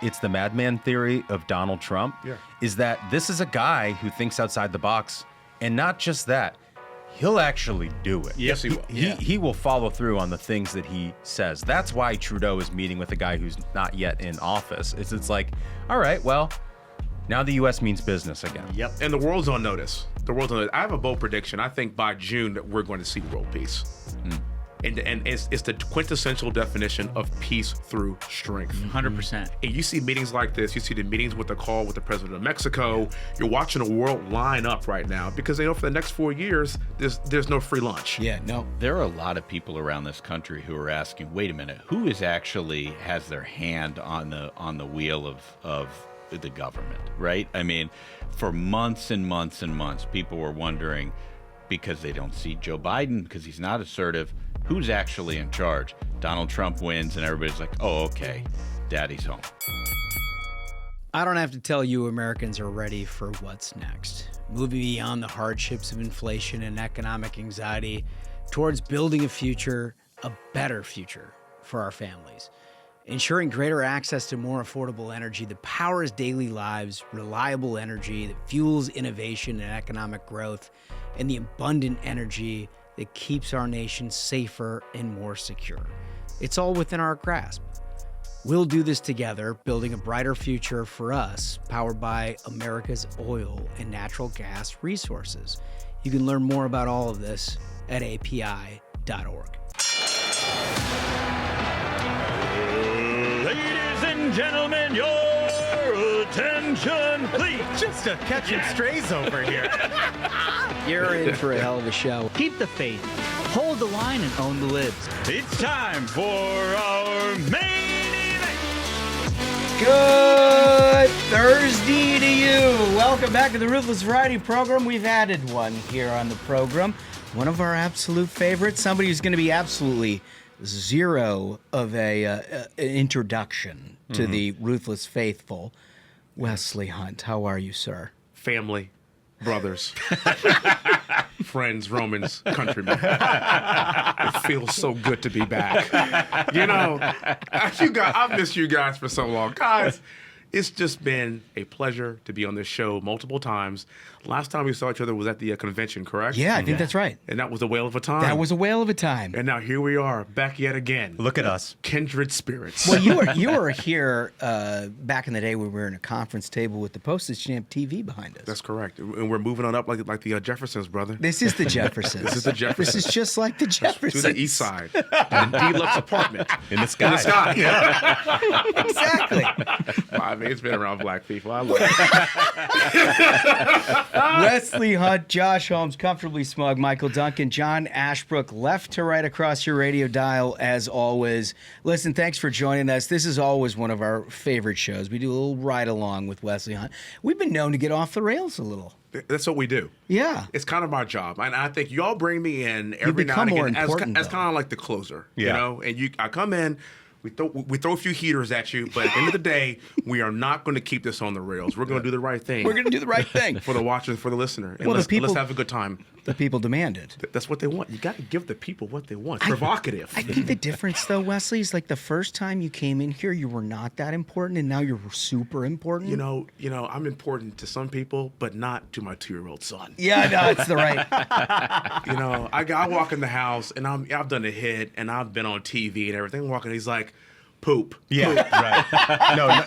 it's the madman theory of Donald Trump, is that this is a guy who thinks outside the box, and not just that, he'll actually do it. Yes, he will. He will follow through on the things that he says. That's why Trudeau is meeting with a guy who's not yet in office. It's like, all right, well, now the U.S. means business again. Yep. And the world's on notice. I have a bold prediction. I think by June that we're going to see world peace. And it's the quintessential definition of peace through strength. 100%. And you see meetings like this. You see the meetings with the call with the president of Mexico. You're watching the world line up right now because they know for the next 4 years, there's no free lunch. Yeah, no. There are a lot of people around this country who are asking, wait a minute, who is actually has their hand on the wheel of the government, right? I mean, for months and months and months, people were wondering, because they don't see Joe Biden, because he's not assertive, who's actually in charge? Donald Trump wins, and everybody's like, oh, okay, daddy's home. I don't have to tell you Americans are ready for what's next. Moving beyond the hardships of inflation and economic anxiety towards building a better future for our families. Ensuring greater access to more affordable energy that powers daily lives, reliable energy that fuels innovation and economic growth, and the abundant energy that keeps our nation safer and more secure. It's all within our grasp. We'll do this together, building a brighter future for us, powered by America's oil and natural gas resources. You can learn more about all of this at api.org. Ladies and gentlemen, your attention, please. Just a catching strays over here. You're in for a hell of a show. Keep the faith, hold the line, and own the libs. It's time for our main event. Good Thursday to you. Welcome back to the Ruthless Variety Program. We've added one here on the program. One of our absolute favorites. Somebody who's going to be absolutely zero of an introduction to the Ruthless Faithful. Wesley Hunt, how are you, sir? Family, brothers, friends, Romans, countrymen. It feels so good to be back. You know, I've missed you guys for so long. Guys, it's just been a pleasure to be on this show multiple times. Last time we saw each other was at the convention, correct? Yeah, I think that's right. And that was a whale of a time. That was a whale of a time. And now here we are, back yet again. Look at us. Kindred spirits. Well, you were here back in the day when we were in a conference table with the Postage Stamp TV behind us. That's correct. And we're moving on up like the Jeffersons, brother. This is the Jeffersons. This is the Jeffersons. This is just like the Jeffersons. To the east side. In a deluxe apartment. In the sky. In the sky. Yeah. Exactly. I mean, it's been around black people. I love it. Wesley Hunt, Josh Holmes, Comfortably Smug, Michael Duncan, John Ashbrook, left to right across your radio dial as always. Listen, thanks for joining us. This is always one of our favorite shows. We do a little ride along with Wesley Hunt. We've been known to get off the rails a little. That's what we do. Yeah. It's kind of my job. And I think y'all bring me in every now and again as kind of like the closer. Yeah. You know? And I come in, we throw a few heaters at you, but at the end of the day, we are not going to keep this on the rails. We're going to do the right thing. We're going to do the right thing. For the watcher, for the listener. And Well, let's have a good time. The people demand it. That's what they want. You got to give the people what they want. Provocative. I think the difference, though, Wesley, is like the first time you came in here, you were not that important, and now you're super important. You know, I'm important to some people, but not to my 2-year-old son. Yeah, no, it's the right. You know, I walk in the house, and I've done a hit, and I've been on TV and everything. Walking, he's like, poop. Yeah, right. No,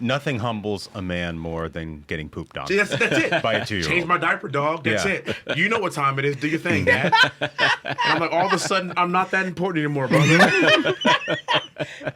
nothing humbles a man more than getting pooped on. That's it. By a 2-year-old. Change my diaper, dog. That's it. You know what time it is. Do your thing, Dad. And I'm like, all of a sudden, I'm not that important anymore, brother.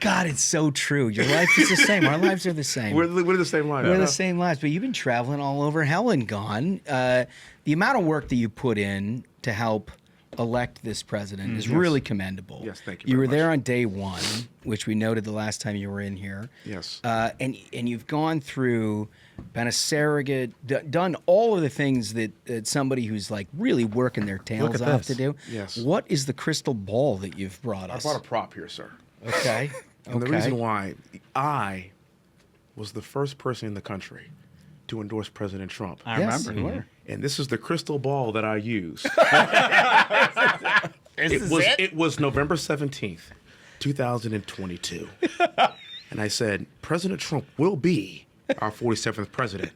God, it's so true. Your life is the same. Our lives are the same. We're the same life. We're the same lives, but you've been traveling all over hell and gone. The amount of work that you put in to help elect this president is really commendable. Yes, thank you. You were very there much. on day one, which we noted the last time you were in here. Yes. And you've gone through, been a surrogate, done all of the things that somebody who's like really working their tails off to do. Yes. What is the crystal ball that you've brought us? I brought a prop here, sir. Okay. And the reason why I was the first person in the country to endorse President Trump. I remember. You were. And this is the crystal ball that I use. Is this it? It was November 17th, 2022. And I said, President Trump will be our 47th president.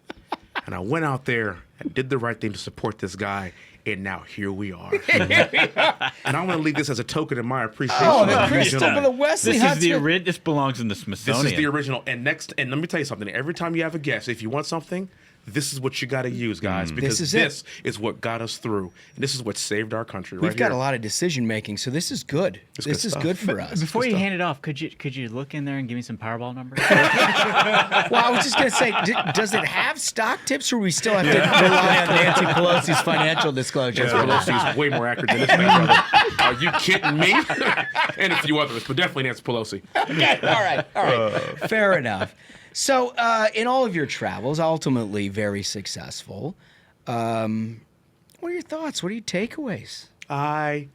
And I went out there and did the right thing to support this guy. And now here we are. And I want to leave this as a token of my appreciation. Oh, to the you crystal gentlemen. for the Wesley This Hunt. is this belongs in the Smithsonian. This is the original. And let me tell you something. Every time you have a guest, if you want something, this is what you got to use, guys, because this is what got us through. And this is what saved our country. We've right got here. a lot of decision making, so this is good. This is good for us. Before you hand it off, could you look in there and give me some Powerball numbers? Well, I was just going to say, does it have stock tips, or we still have to rely on Nancy Pelosi's financial disclosures? Nancy Pelosi is way more accurate than this thing, brother. Are you kidding me? And a few others, but definitely Nancy Pelosi. Okay, all right. Fair enough. So, in all of your travels, ultimately very successful, what are your thoughts? What are your takeaways? I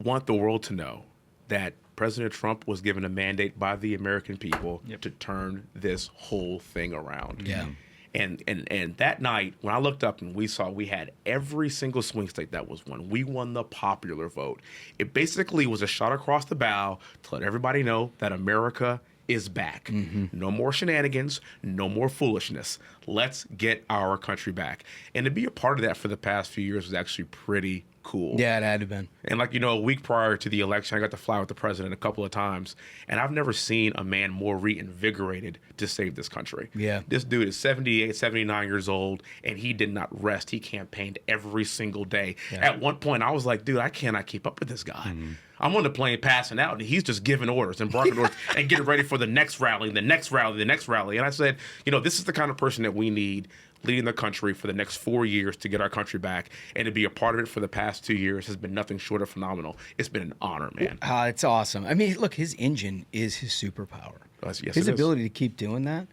want the world to know that President Trump was given a mandate by the American people to turn this whole thing around. Yeah. And that night, when I looked up and we had every single swing state that was won. We won the popular vote. It basically was a shot across the bow to let everybody know that America is back. No more shenanigans, no more foolishness. Let's get our country back. And to be a part of that for the past few years was actually pretty cool. Yeah, it had to have been. And a week prior to the election, I got to fly with the president a couple of times, and I've never seen a man more reinvigorated to save this country. Yeah. This dude is 78, 79 years old, and he did not rest. He campaigned every single day. Yeah. At one point, I was like, dude, I cannot keep up with this guy. I'm on the plane passing out, and he's just giving orders and barking orders and getting ready for the next rally, the next rally, the next rally. And I said, this is the kind of person that we need leading the country for the next 4 years to get our country back. And to be a part of it for the past 2 years has been nothing short of phenomenal. It's been an honor, man. It's awesome. I mean, look, his engine is his superpower. Yes, his it is. ability to keep doing that.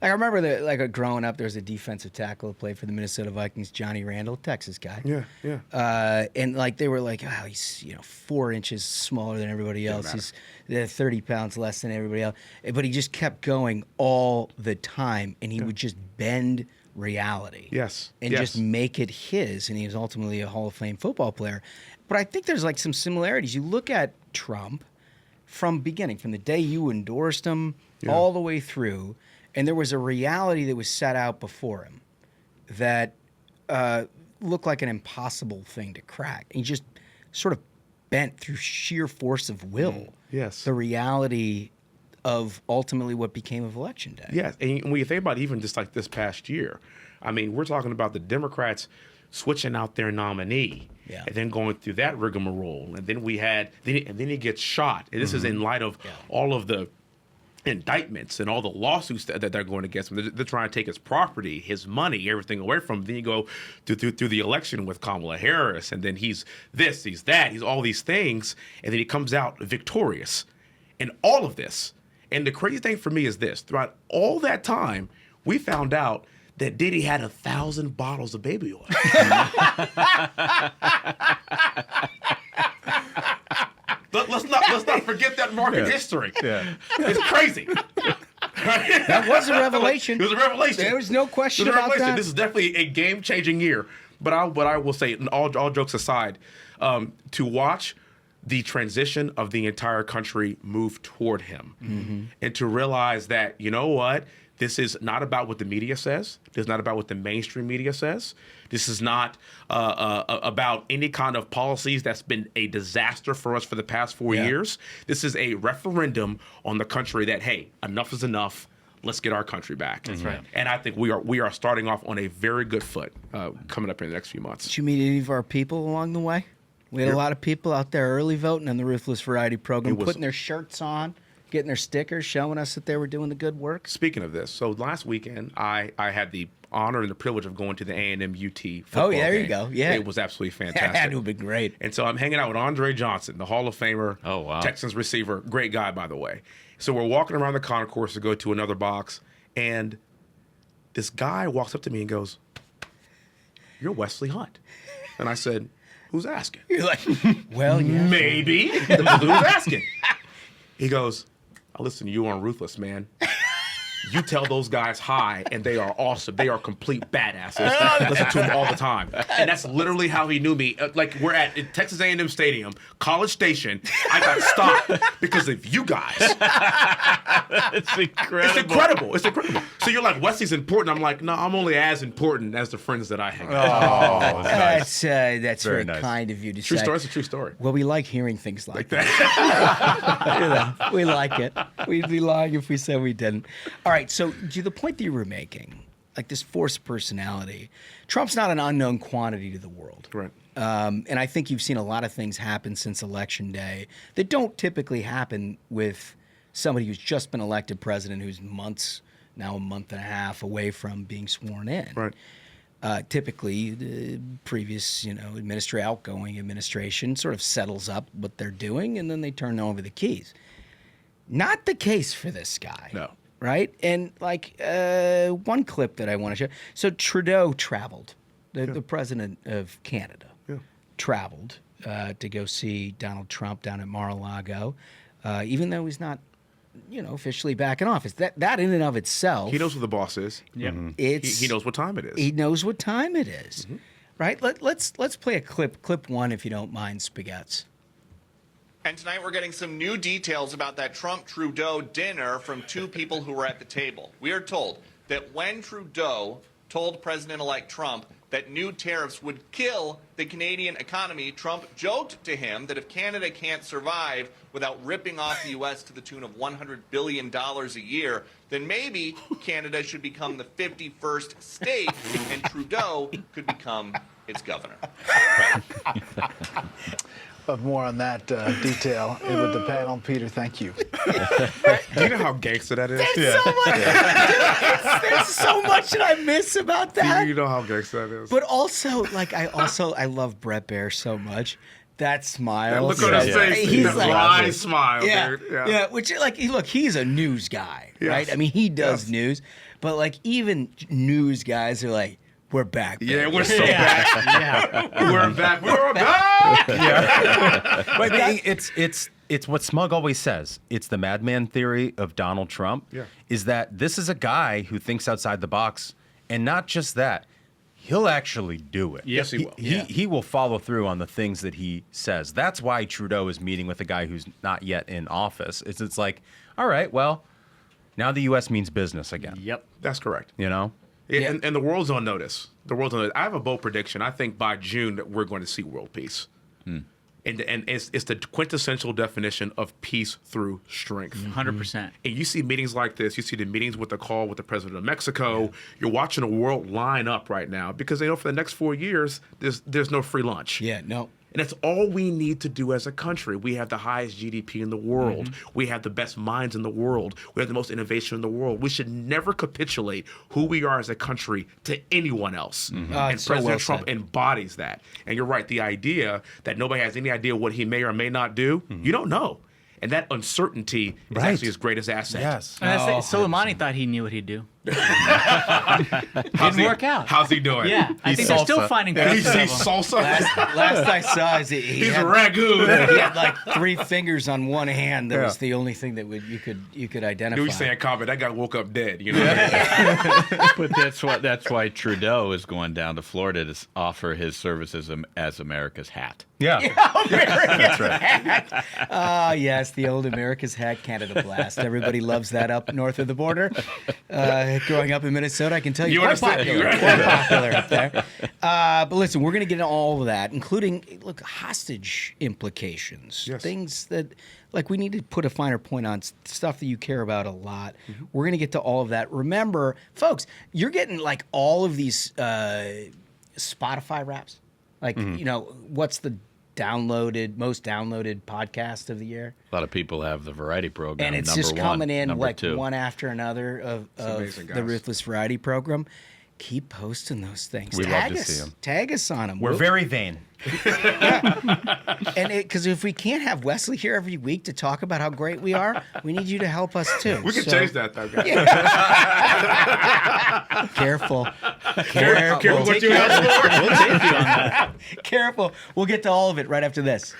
Like, I remember that, growing up, there was a defensive tackle who played for the Minnesota Vikings, Johnny Randall, Texas guy. Yeah. And they were like, oh, he's 4 inches smaller than everybody else. He's 30 pounds less than everybody else. But he just kept going all the time, and he would just bend reality. Yes. And just make it his. And he was ultimately a Hall of Fame football player. But I think there's some similarities. You look at Trump from the day you endorsed him all the way through. And there was a reality that was set out before him that looked like an impossible thing to crack. And he just sort of bent through sheer force of will the reality of ultimately what became of Election Day. Yes, and when you think about even just like this past year, I mean, we're talking about the Democrats switching out their nominee and then going through that rigmarole. And then then he gets shot. And this is in light of all of the indictments and all the lawsuits that they're going against him. They're trying to take his property, his money, everything away from him. Then you go through the election with Kamala Harris, and then he's this, he's that, he's all these things, and then he comes out victorious in all of this. And the crazy thing for me is this: throughout all that time, we found out that Diddy had 1,000 bottles of baby oil. Let's not forget that market history. Yeah. It's crazy. That was a revelation. It was a revelation. There was no question It was a about revelation. that. This is definitely a game-changing year. But I will say, all jokes aside, to watch the transition of the entire country move toward him, and to realize that, you know what, this is not about what the media says. This is not about what the mainstream media says. This is not about any kind of policies that's been a disaster for us for the past 4 years. This is a referendum on the country that, hey, enough is enough. Let's get our country back. That's right. And I think we are starting off on a very good foot coming up in the next few months. Did you meet any of our people along the way? We had a lot of people out there early voting on the Ruthless Variety program, putting their shirts on, getting their stickers, showing us that they were doing the good work. Speaking of this, so last weekend I had the honor and the privilege of going to the A&M UT football game. Oh, there you go. Yeah. It was absolutely fantastic. That would be great. And so I'm hanging out with Andre Johnson, the Hall of Famer, Texans receiver, great guy, by the way. So we're walking around the concourse to go to another box, and this guy walks up to me and goes, "You're Wesley Hunt." And I said, "Who's asking?" You're like, well, yeah. Maybe. Who's asking? He goes, "I listen to you on Ruthless, man. You tell those guys hi, and they are awesome. They are complete badasses. Listen to him all the time. And that's literally how he knew me. Like, we're at Texas A&M Stadium, College Station. I got stopped because of you guys. It's incredible. It's incredible. It's incredible. So you're like, Wesley's important. I'm like, no, I'm only as important as the friends that I hang out with. Oh, nice. That's very nice. kind of you to True say. story. It's a true story. Well, we like hearing things like that. You know, we like it. We'd be lying if we said we didn't. All right, so to the point that you were making, like this forced personality, Trump's not an unknown quantity to the world. Right. And I think you've seen a lot of things happen since Election Day that don't typically happen with somebody who's just been elected president, who's now a month and a half away from being sworn in. Right. Typically, the previous, outgoing administration sort of settles up what they're doing, and then they turn over the keys. Not the case for this guy. No. Right? And one clip that I want to show. So Trudeau traveled, the president of Canada, traveled to go see Donald Trump down at Mar-a-Lago, even though he's not, officially back in office. That in and of itself. He knows who the boss is. Yeah. He knows what time it is. He knows what time it is. Right? Let's play a clip. Clip one, if you don't mind, Spaghettis. And tonight we're getting some new details about that Trump-Trudeau dinner from two people who were at the table. We are told that when Trudeau told President-elect Trump that new tariffs would kill the Canadian economy, Trump joked to him that if Canada can't survive without ripping off the U.S. to the tune of $100 billion a year, then maybe Canada should become the 51st state and Trudeau could become its governor. But more on that detail with the panel. Peter, thank you. Do you know how gangster that is? There's so much that I miss about that. Do you know how gangster that is? But also, I love Brett Baer so much. That smile. Look at his face. He's That like, wry smile, dude. yeah. Which, he's a news guy, Yes. right? I mean, he does Yes. news, but even news guys are like, we're back. Baby. Yeah, we're so back. We're back. We're back. But it's what Smug always says. It's the madman theory of Donald Trump. Yeah. Is that this is a guy who thinks outside the box, and not just that, he'll actually do it. Yes, he will. He will follow through on the things that he says. That's why Trudeau is meeting with a guy who's not yet in office. It's like, all right, well, now the U.S. means business again. Yep. That's correct. You know? And the world's on notice. The world's on notice. I have a bold prediction. I think by June that we're going to see world peace. And it's the quintessential definition of peace through strength. 100%. And you see meetings like this. You see the meetings with the call with the president of Mexico. Yeah. You're watching the world line up right now because they know for the next 4 years, there's no free lunch. Yeah, no. And that's all we need to do as a country. We have the highest GDP in the world. We have the best minds in the world. We have the most innovation in the world. We should never capitulate who we are as a country to anyone else. And President Trump embodies that. And you're right, the idea that nobody has any idea what he may or may not do, you don't know. And that uncertainty is actually his greatest asset. Yes. Soleimani thought he knew what he'd do. Didn't work out. How's he doing? Yeah, I think they're still finding He's pieces of him. salsa. Last I saw is He's had, a ragu. he had like 3 fingers on one hand. That was the only thing that you could identify. You saying comment? That guy woke up dead. You know. But that's why Trudeau is going down to Florida to offer his services as America's hat. Yeah. That's right. Yes, the old America's Hat Canada Blast. Everybody loves that up north of the border. Growing up in Minnesota, I can tell you, quite popular up there. But listen, we're going to get into all of that, including, hostage implications. Yes. Things that, we need to put a finer point on, stuff that you care about a lot. We're going to get to all of that. Remember, folks, you're getting, all of these Spotify raps. What's the most downloaded podcast of the year? A lot of people have the variety program. And it's number just one, coming in number two. one after another of amazing, the guys. Ruthless Variety program. Keep posting those things. We Tag love to us. see 'em. Tag us on them. We're very vain. And because if we can't have Wesley here every week to talk about how great we are, we need you to help us too. We can change that though, guys. Careful. Careful what you ask for. We'll take you on that. Careful. We'll get to all of it right after this.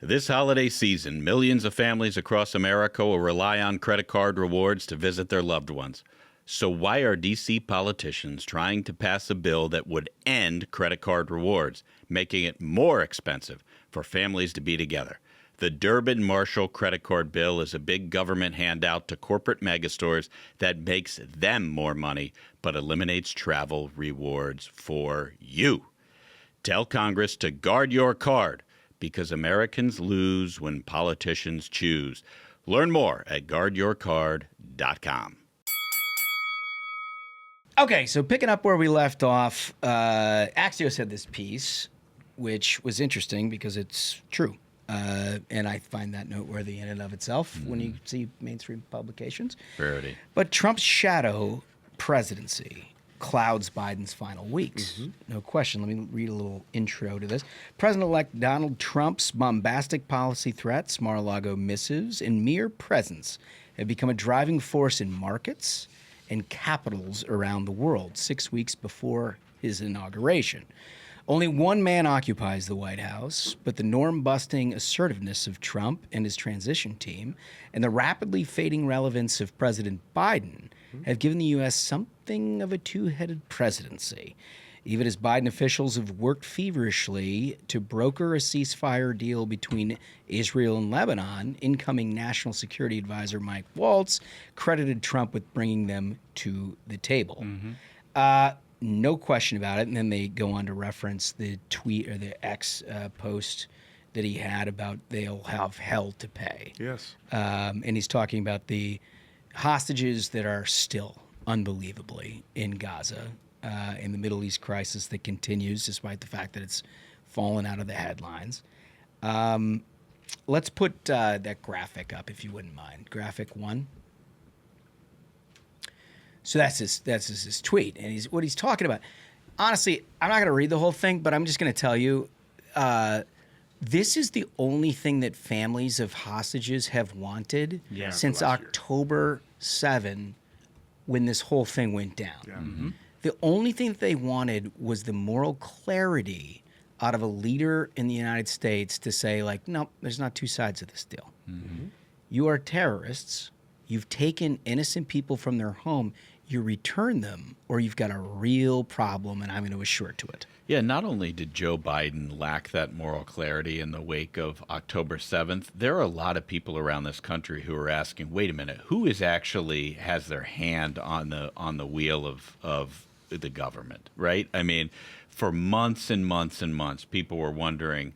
This holiday season, millions of families across America will rely on credit card rewards to visit their loved ones. So why are D.C. politicians trying to pass a bill that would end credit card rewards, making it more expensive for families to be together? The Durbin-Marshall credit card bill is a big government handout to corporate megastores that makes them more money, but eliminates travel rewards for you. Tell Congress to guard your card, because Americans lose when politicians choose. Learn more at guardyourcard.com. Okay, so picking up where we left off, Axios had this piece, which was interesting because it's true. And I find that noteworthy in and of itself when you see mainstream publications. Rarity. But Trump's shadow presidency clouds Biden's final weeks. No question. Let me read a little intro to this. President-elect Donald Trump's bombastic policy threats, Mar-a-Lago missives, and mere presence have become a driving force in markets and capitals around the world 6 weeks before his inauguration. Only one man occupies the White House, but the norm-busting assertiveness of Trump and his transition team and the rapidly fading relevance of President Biden have given the U.S. something of a two-headed presidency. Even as Biden officials have worked feverishly to broker a ceasefire deal between Israel and Lebanon, incoming National Security Advisor Mike Waltz credited Trump with bringing them to the table. No question about it. And then they go on to reference the tweet or the X post that he had about they'll have hell to pay. Yes. And he's talking about the hostages that are still unbelievably in Gaza, in the Middle East crisis that continues despite the fact that it's fallen out of the headlines. Let's put that graphic up, if you wouldn't mind. Graphic 1. So that's his tweet, and what he's talking about. Honestly, I'm not going to read the whole thing, but I'm just going to tell you, this is the only thing that families of hostages have wanted since October 7, when this whole thing went down. The only thing that they wanted was the moral clarity out of a leader in the United States to say, like, no, there's not two sides of this deal. You are terrorists. You've taken innocent people from their home. You return them, or you've got a real problem, and I'm going to assure to it. Yeah, not only did Joe Biden lack that moral clarity in the wake of October 7th, there are a lot of people around this country who are asking, wait a minute, who is actually has their hand on the wheel of the government, right? I mean, for months and months and months, people were wondering,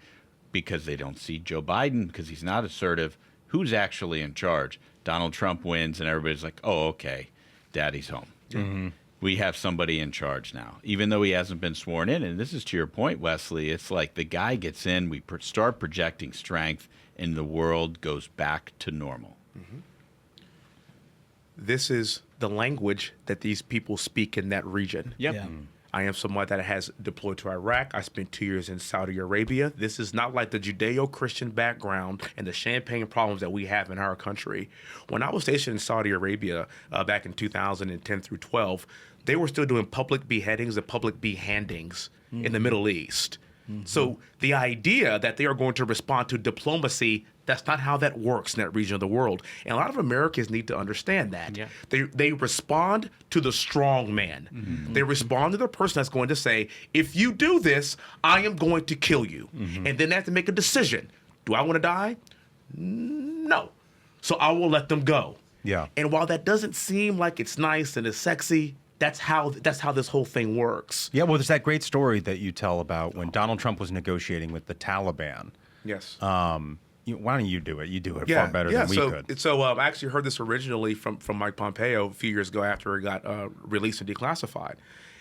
because they don't see Joe Biden, because he's not assertive, who's actually in charge? Donald Trump wins, and everybody's like, oh, okay, daddy's home. We have somebody in charge now, even though he hasn't been sworn in. And this is to your point, Wesley. It's like the guy gets in, we start projecting strength, and the world goes back to normal. This is the language that these people speak in that region. Yeah. I am someone that has deployed to Iraq. I spent 2 years in Saudi Arabia. This is not like the Judeo-Christian background and the champagne problems that we have in our country. When I was stationed in Saudi Arabia back in 2010 through 12, they were still doing public beheadings and public behandings in the Middle East. So the idea that they are going to respond to diplomacy, that's not how that works in that region of the world. And a lot of Americans need to understand that. They respond to the strong man. They respond to the person that's going to say, if you do this, I am going to kill you. And then they have to make a decision. Do I want to die? No. So I will let them go. Yeah. And while that doesn't seem like it's nice and it's sexy, that's how this whole thing works. Yeah, well, there's that great story that you tell about when Donald Trump was negotiating with the Taliban. Yes. Why don't you do it? You do it far better than we could. So I actually heard this originally from Mike Pompeo a few years ago after it got released and declassified.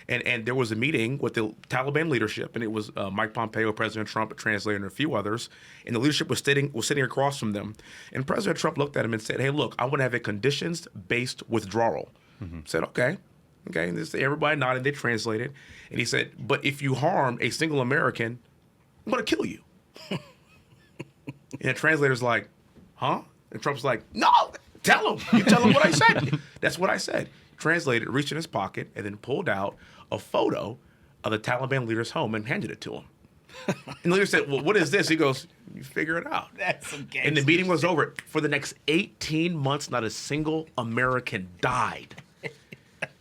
And there was a meeting with the Taliban leadership, and it was Mike Pompeo, President Trump, a translator, and a few others. And the leadership was sitting across from them. And President Trump looked at him and said, hey, look, I want to have a conditions-based withdrawal. Said, okay. Okay, and everybody nodded, they translated. And he said, but if you harm a single American, I'm going to kill you. And the translator's like, huh? And Trump's like, no, tell him. You tell him what I said. That's what I said. Translated, reached in his pocket, and then pulled out a photo of the Taliban leader's home and handed it to him. And the leader said, well, what is this? He goes, you figure it out. That's some gangster And the meeting was over. For the next 18 months, not a single American died.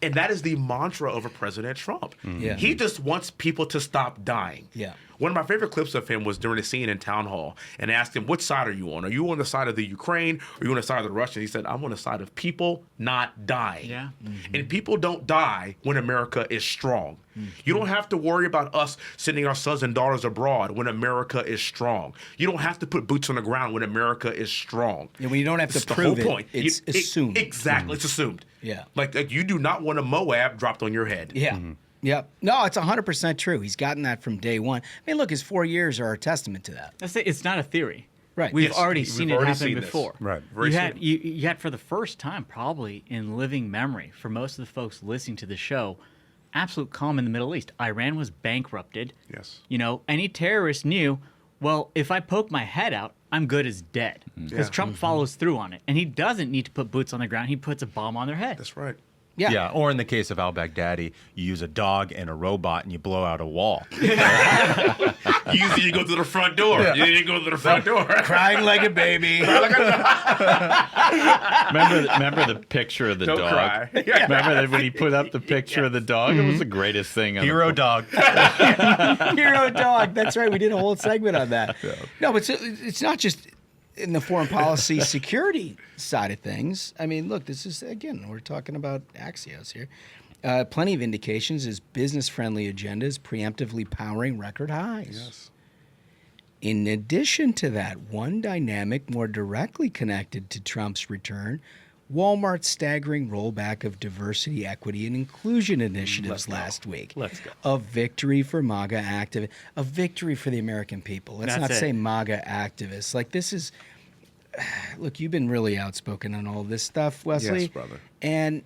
And that is the mantra of President Trump. Yeah. He just wants people to stop dying. Yeah. One of my favorite clips of him was during a scene in Town Hall, and asked him, what side are you on? Are you on the side of the Ukraine, or are you on the side of the Russians? He said, I'm on the side of people not dying. Yeah. And people don't die when America is strong. You don't have to worry about us sending our sons and daughters abroad when America is strong. You don't have to put boots on the ground when America is strong. Yeah, when you don't have That's to the whole prove it, point. it's assumed. Exactly, it's assumed. Yeah. Like you do not want a Moab dropped on your head. Yeah. Yep. No, it's 100% true. He's gotten that from day one. I mean, look, his 4 years are a testament to that. That's it. It's not a theory. Right. We've Yes, already we've seen already it happen seen this. before. Right. You had for the first time probably in living memory for most of the folks listening to the show, absolute calm in the Middle East. Iran was bankrupted. Yes. You know, any terrorist knew, well, if I poke my head out, I'm good as dead. Because Yeah. Trump follows through on it. And he doesn't need to put boots on the ground. He puts a bomb on their head. That's right. Yeah. Yeah, or in the case of al-Baghdadi, you use a dog and a robot and you blow out a wall. Usually you go to the front door. You didn't go to the front door. Crying like a baby. Remember the picture of the Don't dog? cry. Remember that when he put up the picture of the dog? It was the greatest thing. On Hero the dog. Hero dog. That's right. We did a whole segment on that. No, but it's not just in the foreign policy security side of things. I mean, look, this is, again, we're talking about Axios here. Plenty of indications his business-friendly agenda is preemptively powering record highs. Yes. In addition to that, one dynamic more directly connected to Trump's return, Walmart's staggering rollback of diversity, equity, and inclusion initiatives last week. Let's go. A victory for MAGA activists, a victory for the American people. Let's That's not it. say MAGA activists. Like, this is, look, you've been really outspoken on all this stuff, Wesley. Yes, brother. And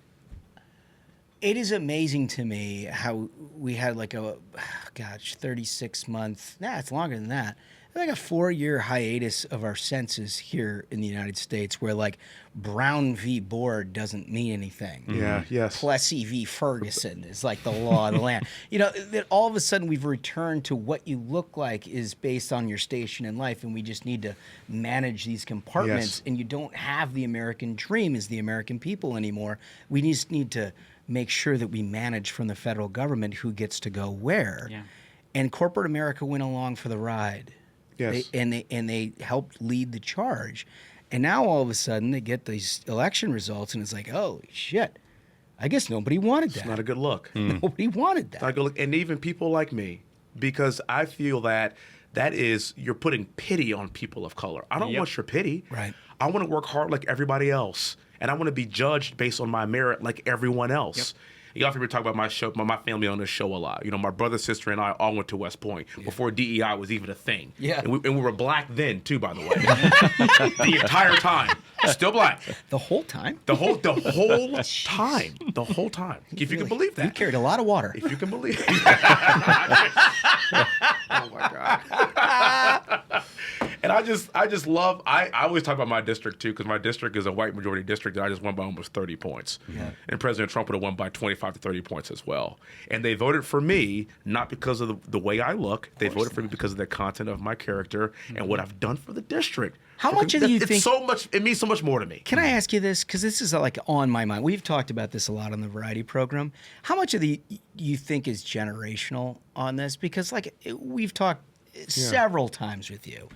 it is amazing to me how we had like 36 month, it's longer than that, like a 4-year hiatus of our senses here in the United States where like Brown v. Board doesn't mean anything. Yeah, yes. Plessy v. Ferguson is like the law of the land. You know, that all of a sudden we've returned to what you look like is based on your station in life, and we just need to manage these compartments. Yes. And you don't have the American dream as the American people anymore. We just need to make sure that we manage from the federal government who gets to go where. Yeah. And corporate America went along for the ride. Yes. They helped lead the charge. And now all of a sudden they get these election results and it's like, oh shit, I guess nobody wanted that. It's not a good look. Nobody wanted that. Not a good look. And even people like me, because I feel that is, you're putting pity on people of color. I don't want your pity. Right. I want to work hard like everybody else. And I want to be judged based on my merit like everyone else. Y'all hear me talk about my family on this show a lot. You know, my brother, sister, and I all went to West Point before DEI was even a thing. Yeah. And we were black then, too, by the way. The entire time. Still black. The whole time? The whole time. The whole time. If you can believe that. You carried a lot of water. If you can believe it. Oh, my God. And I just love, I always talk about my district, too, because my district is a white majority district that I just won by almost 30 points. Yeah. And President Trump would have won by 25 to 30 points as well. And they voted for me, not because of the way I look. They voted for me because of the content of my character and what I've done for the district. How much do you it's think- so much, it means so much more to me. Can I ask you this? Because this is like on my mind. We've talked about this a lot on the Variety program. How much of you think is generational on this? Because like we've talked several times with you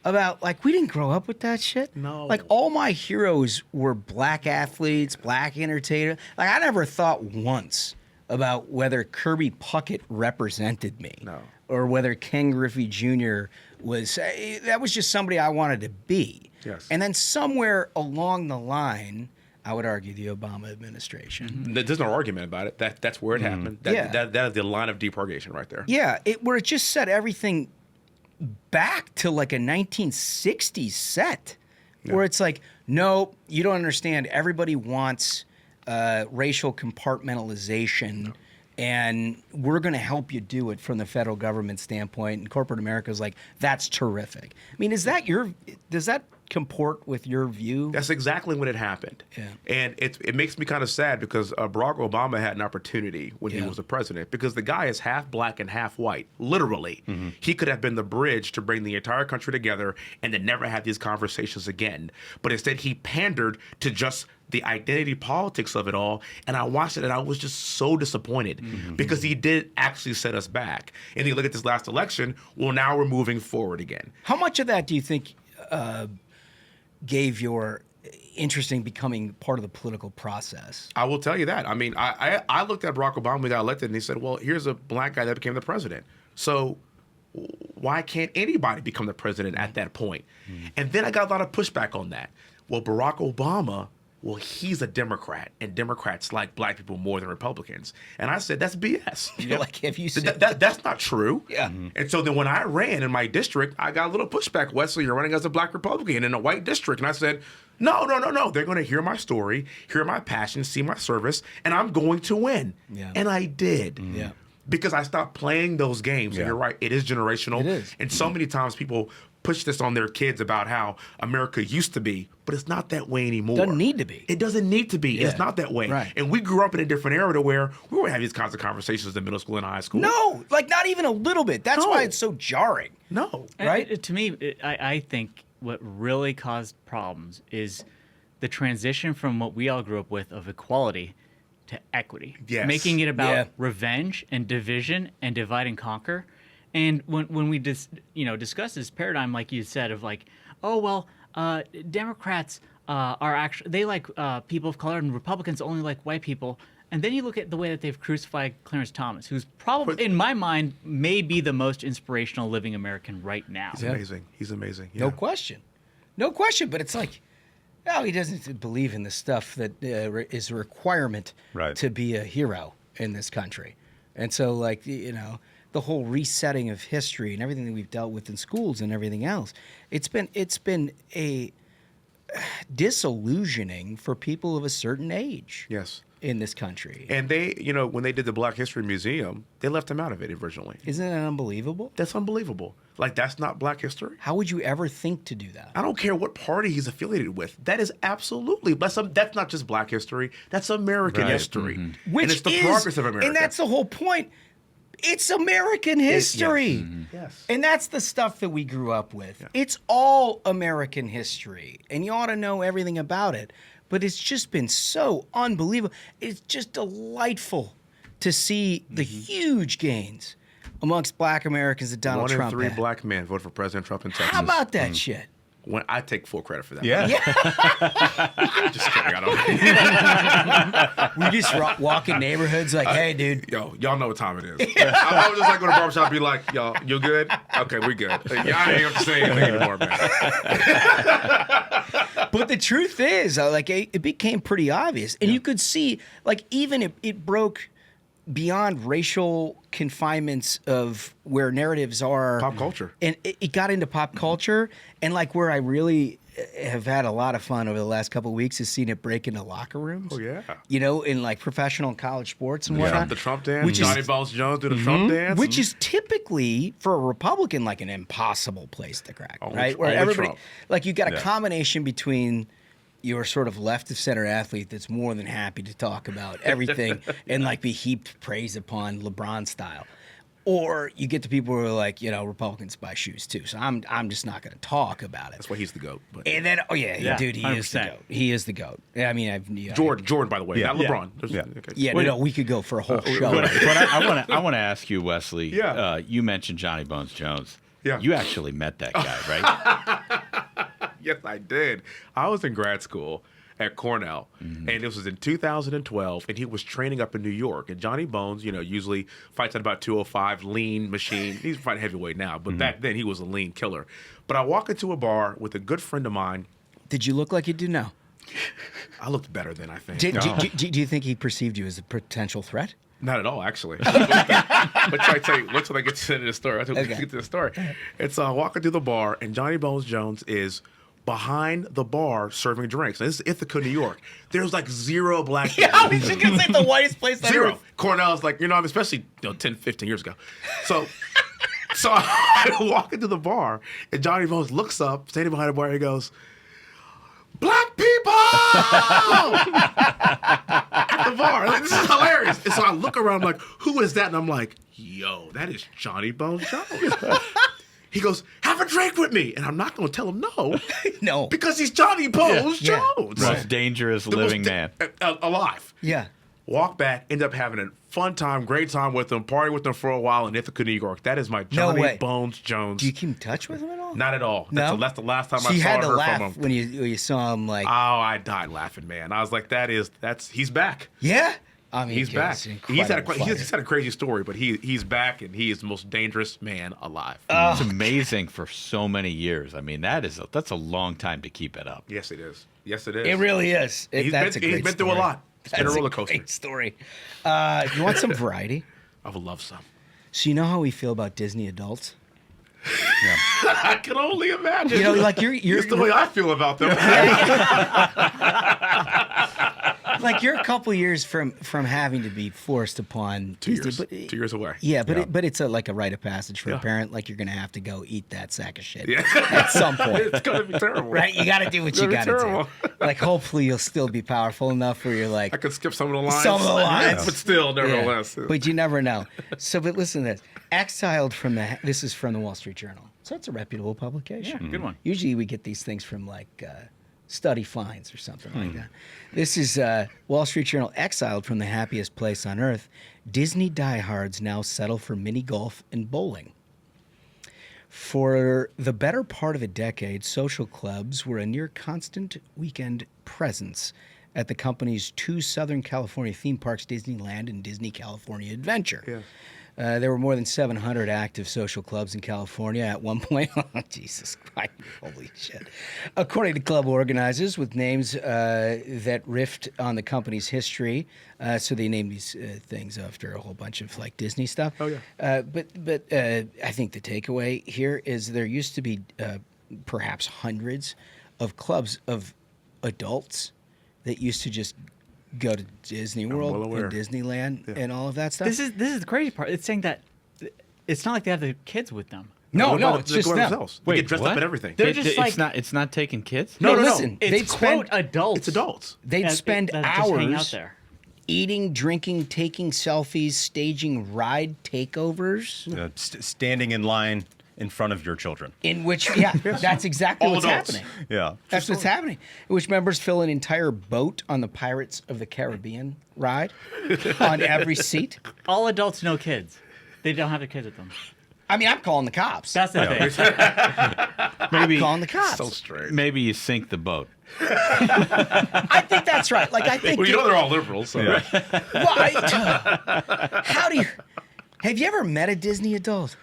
about like we didn't grow up with that shit. No. Like all my heroes were black athletes, black entertainers. Like I never thought once about whether Kirby Puckett represented me. No. Or whether Ken Griffey Jr. was, that was just somebody I wanted to be. Yes. And then somewhere along the line, I would argue the Obama administration. There's no argument about it. That's where it happened. That is the line of demarcation right there. Yeah, where it just set everything back to like a 1960s set, where it's like, no, you don't understand. Everybody wants racial compartmentalization and we're going to help you do it from the federal government standpoint. And corporate America is like, that's terrific. I mean, does that comport with your view? That's exactly when it happened. Yeah. And it makes me kind of sad because Barack Obama had an opportunity when he was the president, because the guy is half black and half white, literally. He could have been the bridge to bring the entire country together and then never have these conversations again. But instead, he pandered to just the identity politics of it all. And I watched it and I was just so disappointed because he did actually set us back. And you look at this last election, well, now we're moving forward again. How much of that do you think gave your interest in becoming part of the political process? I will tell you that. I mean, I looked at Barack Obama when he got elected and he said, well, here's a black guy that became the president. So why can't anybody become the president at that point? And then I got a lot of pushback on that. Well, Barack Obama, well, he's a Democrat, and Democrats like black people more than Republicans. And I said, that's BS. You're like, have you said that's not true. Yeah. And so then when I ran in my district, I got a little pushback. Wesley, you're running as a black Republican in a white district. And I said, no. They're going to hear my story, hear my passion, see my service, and I'm going to win. Yeah. And I did. Yeah. Because I stopped playing those games. And you're right, it is generational. It is. And so many times people push this on their kids about how America used to be, but it's not that way anymore. Doesn't need to be. It doesn't need to be. Yeah. It's not that way. Right. And we grew up in a different era to where we were having these kinds of conversations in middle school and high school. No, like not even a little bit. That's No. why it's so jarring. No. Right? To me, I think what really caused problems is the transition from what we all grew up with of equality to equity. Yes. Making it about Yeah. revenge and division and divide and conquer. And when we discuss this paradigm, like you said, of like, oh, well, Democrats are actually, they like people of color, and Republicans only like white people. And then you look at the way that they've crucified Clarence Thomas, who's probably, in my mind, may be the most inspirational living American right now. He's amazing. He's amazing. Yeah. No question. No question. But it's like, no, he doesn't believe in the stuff that is a requirement Right. to be a hero in this country. And so, like, the whole resetting of history and everything that we've dealt with in schools and everything else, it's been a disillusioning for people of a certain age. Yes. In this country. And they, when they did the Black History Museum, they left him out of it originally. Isn't that unbelievable? That's unbelievable. Like, that's not Black history. How would you ever think to do that? I don't care what party he's affiliated with. That is absolutely, that's not just Black history. That's American Right. history. Which and it's the is, progress of America. And that's the whole point. It's American history. Yes. And that's the stuff that we grew up with. Yeah. It's all American history. And you ought to know everything about it. But it's just been so unbelievable. It's just delightful to see the huge gains amongst black Americans that Donald Trump 1 in 3 had. black men voted for President Trump in Texas. How about that shit? When I take full credit for that. Yeah. Just kidding. I don't. We just walk in neighborhoods like, hey, dude. Yo, y'all know what time it is. I was just like go to the barbershop and be like, yo, you good? Okay, we good. Yeah, I ain't have to say anything anymore, man. But the truth is, like, it became pretty obvious. And you could see, like, even it broke beyond racial confinements of where narratives are. Pop culture. And it got into pop culture. And, like, where I really have had a lot of fun over the last couple of weeks is seeing it break into locker rooms. Oh, yeah. In, like, professional and college sports and whatnot. The Trump dance. Which is- Johnny Balls Jones do the Trump dance. Which is typically, for a Republican, like an impossible place to crack, Only- right? Where only everybody, Trump. like, you got a Yeah. combination between your sort of left of center athlete that's more than happy to talk about everything and, like, be heaped praise upon LeBron style. Or you get the people who are like, Republicans buy shoes too. So I'm just not going to talk about it. That's why he's the GOAT. But And then, Yeah, dude, he is the 100%. GOAT. He is the GOAT. I mean, Jordan, by the way, not Yeah. LeBron. Yeah. Okay. Yeah, no, we could go for a whole show. But I want to ask you, Wesley. Yeah. You mentioned Johnny Bones Jones. Yeah. You actually met that guy, right? Yes, I did. I was in grad school at Cornell, and this was in 2012, and he was training up in New York. And Johnny Bones, usually fights at about 205, lean machine. He's fighting heavyweight now, but back then he was a lean killer. But I walk into a bar with a good friend of mine. Did you look like you do now? I looked better than I think. Do you think he perceived you as a potential threat? Not at all, actually. But I tell you, wait till I get to the story. I get to the story. It's walking through the bar, and Johnny Bones Jones is behind the bar serving drinks. Now, this is Ithaca, New York. There's like 0 black people. Yeah, I was just gonna say the whitest place on 0. earth. Cornell's like, especially 10, 15 years ago. So I walk into the bar, and Johnny Bones looks up, standing behind the bar, and he goes, "Black people!" At the bar. Like, this is hilarious. And so I look around, I'm like, who is that? And I'm like, yo, that is Johnny Bones Jones. He goes, "Have a drink with me." And I'm not going to tell him no. No. Because he's Johnny Bones Jones. Most dangerous living man. Alive. Yeah. Walk back, end up having a fun time, great time with him, party with him for a while in Ithaca, New York. That is my Johnny way. Bones Jones. Do you keep in touch with him at all? Not at all. No? That's the last time So I you saw had or to heard laugh from him. when you saw him, like, Oh, I died laughing, man. I was like, he's back. yeah? I mean, He's back. He's He's had a crazy story, but he's back, and he is the most dangerous man alive. It's amazing for so many years. I mean, that's a long time to keep it up. Yes, it is. Yes, it is. It really is. He's That's been a great through a story. lot. It's been a That's roller coaster. Great story. You want some variety? I would love some. So you know how we feel about Disney adults? I can only imagine. You know, like you're It's the way I feel about them. like you're a couple years from having to be forced upon 2 Disney, years. but, 2 years away. Yeah, but it's like a rite of passage for a parent. Like you're gonna have to go eat that sack of shit Yeah. at some point. It's gonna be terrible. Right? You got to do what you got gonna be to do. terrible. Like, hopefully, you'll still be powerful enough where you're like, I could skip some of the lines. Some of the lines. But still, yeah. nevertheless. But you never know. So, but listen to this. Exiled from this is from the Wall Street Journal. So it's a reputable publication. Yeah, good one. Usually we get these things from like Study Finds or something like that. This is Wall Street Journal. Exiled from the happiest place on earth, Disney diehards now settle for mini golf and bowling. For the better part of a decade, social clubs were a near constant weekend presence at the company's 2 Southern California theme parks, Disneyland and Disney California Adventure. Yeah. There were more than 700 active social clubs in California at one point. Oh, Jesus Christ. Holy shit. According to club organizers, with names that riffed on the company's history, so they named these things after a whole bunch of like Disney stuff. Oh, yeah. But I think the takeaway here is there used to be perhaps hundreds of clubs of adults that used to just go to Disney World well aware. and Disneyland and all of that stuff. This is the crazy part. It's saying that it's not like they have the kids with them. no, They it's just go them. themselves. They get dressed up at everything. They're It- just it's not taking kids. No, no, no. listen. It's They'd quote spend adults. It's adults. they'd that- spend that just hang out hours there. eating, drinking, taking selfies, staging ride takeovers. Standing in line in front of your children. In which, that's exactly All what's adults. happening. Yeah. That's what's happening. In which members fill an entire boat on the Pirates of the Caribbean ride on every seat. All adults, no kids. They don't have their kids with them. I mean, I'm calling the cops. That's the thing. Maybe I'm calling the cops. So strange. maybe you sink the boat. I think that's right. Like, I think. Well, you know they're all liberals. So. Well, how do you? Have you ever met a Disney adult?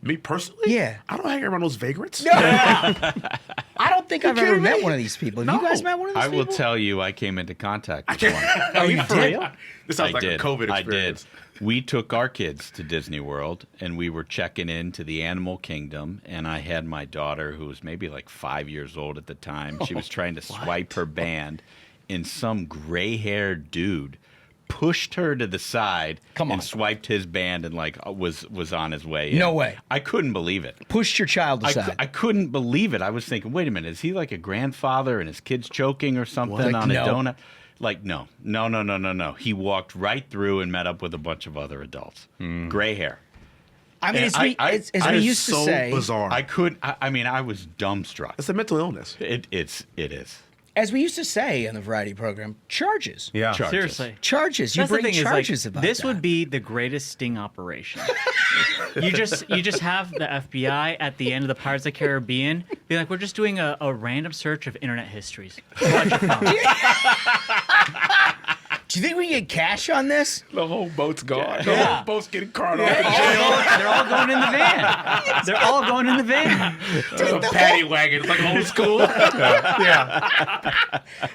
Me personally? Yeah. I don't hang around those vagrants. I don't think I've ever kidding met me? one of these people. Have you guys met one of these I people? will tell you, I came into contact with one. Oh, you For did? real? This sounds I like did. a COVID I experience. did. We took our kids to Disney World, and we were checking into the Animal Kingdom, and I had my daughter, who was maybe like 5 years old at the time. She was trying to swipe her band, and some gray-haired dude pushed her to the side Come on. and swiped his band and like was on his way in. No way. I couldn't believe it. Pushed your child aside. I couldn't believe it. I was thinking, wait a minute, is he like a grandfather and his kid's choking or something on No. a donut? Like, no. He walked right through and met up with a bunch of other adults. Gray hair. I mean, And as That we is used to so say, bizarre. I mean, I was dumbstruck. It's a mental illness. It is. as we used to say on the variety program, charges. Yeah. Charges. Seriously. Charges. You That's the bring thing charges is, like, about this that. would be the greatest sting operation. you just have the FBI at the end of the Pirates of the Caribbean be like, we're just doing a random search of internet histories. Watch your phone. Do you think we get cash on this? The whole boat's gone. The Yeah. whole boat's getting carted off. They're all going in the van. They're all going in the van. The paddy wagon. It's like old school.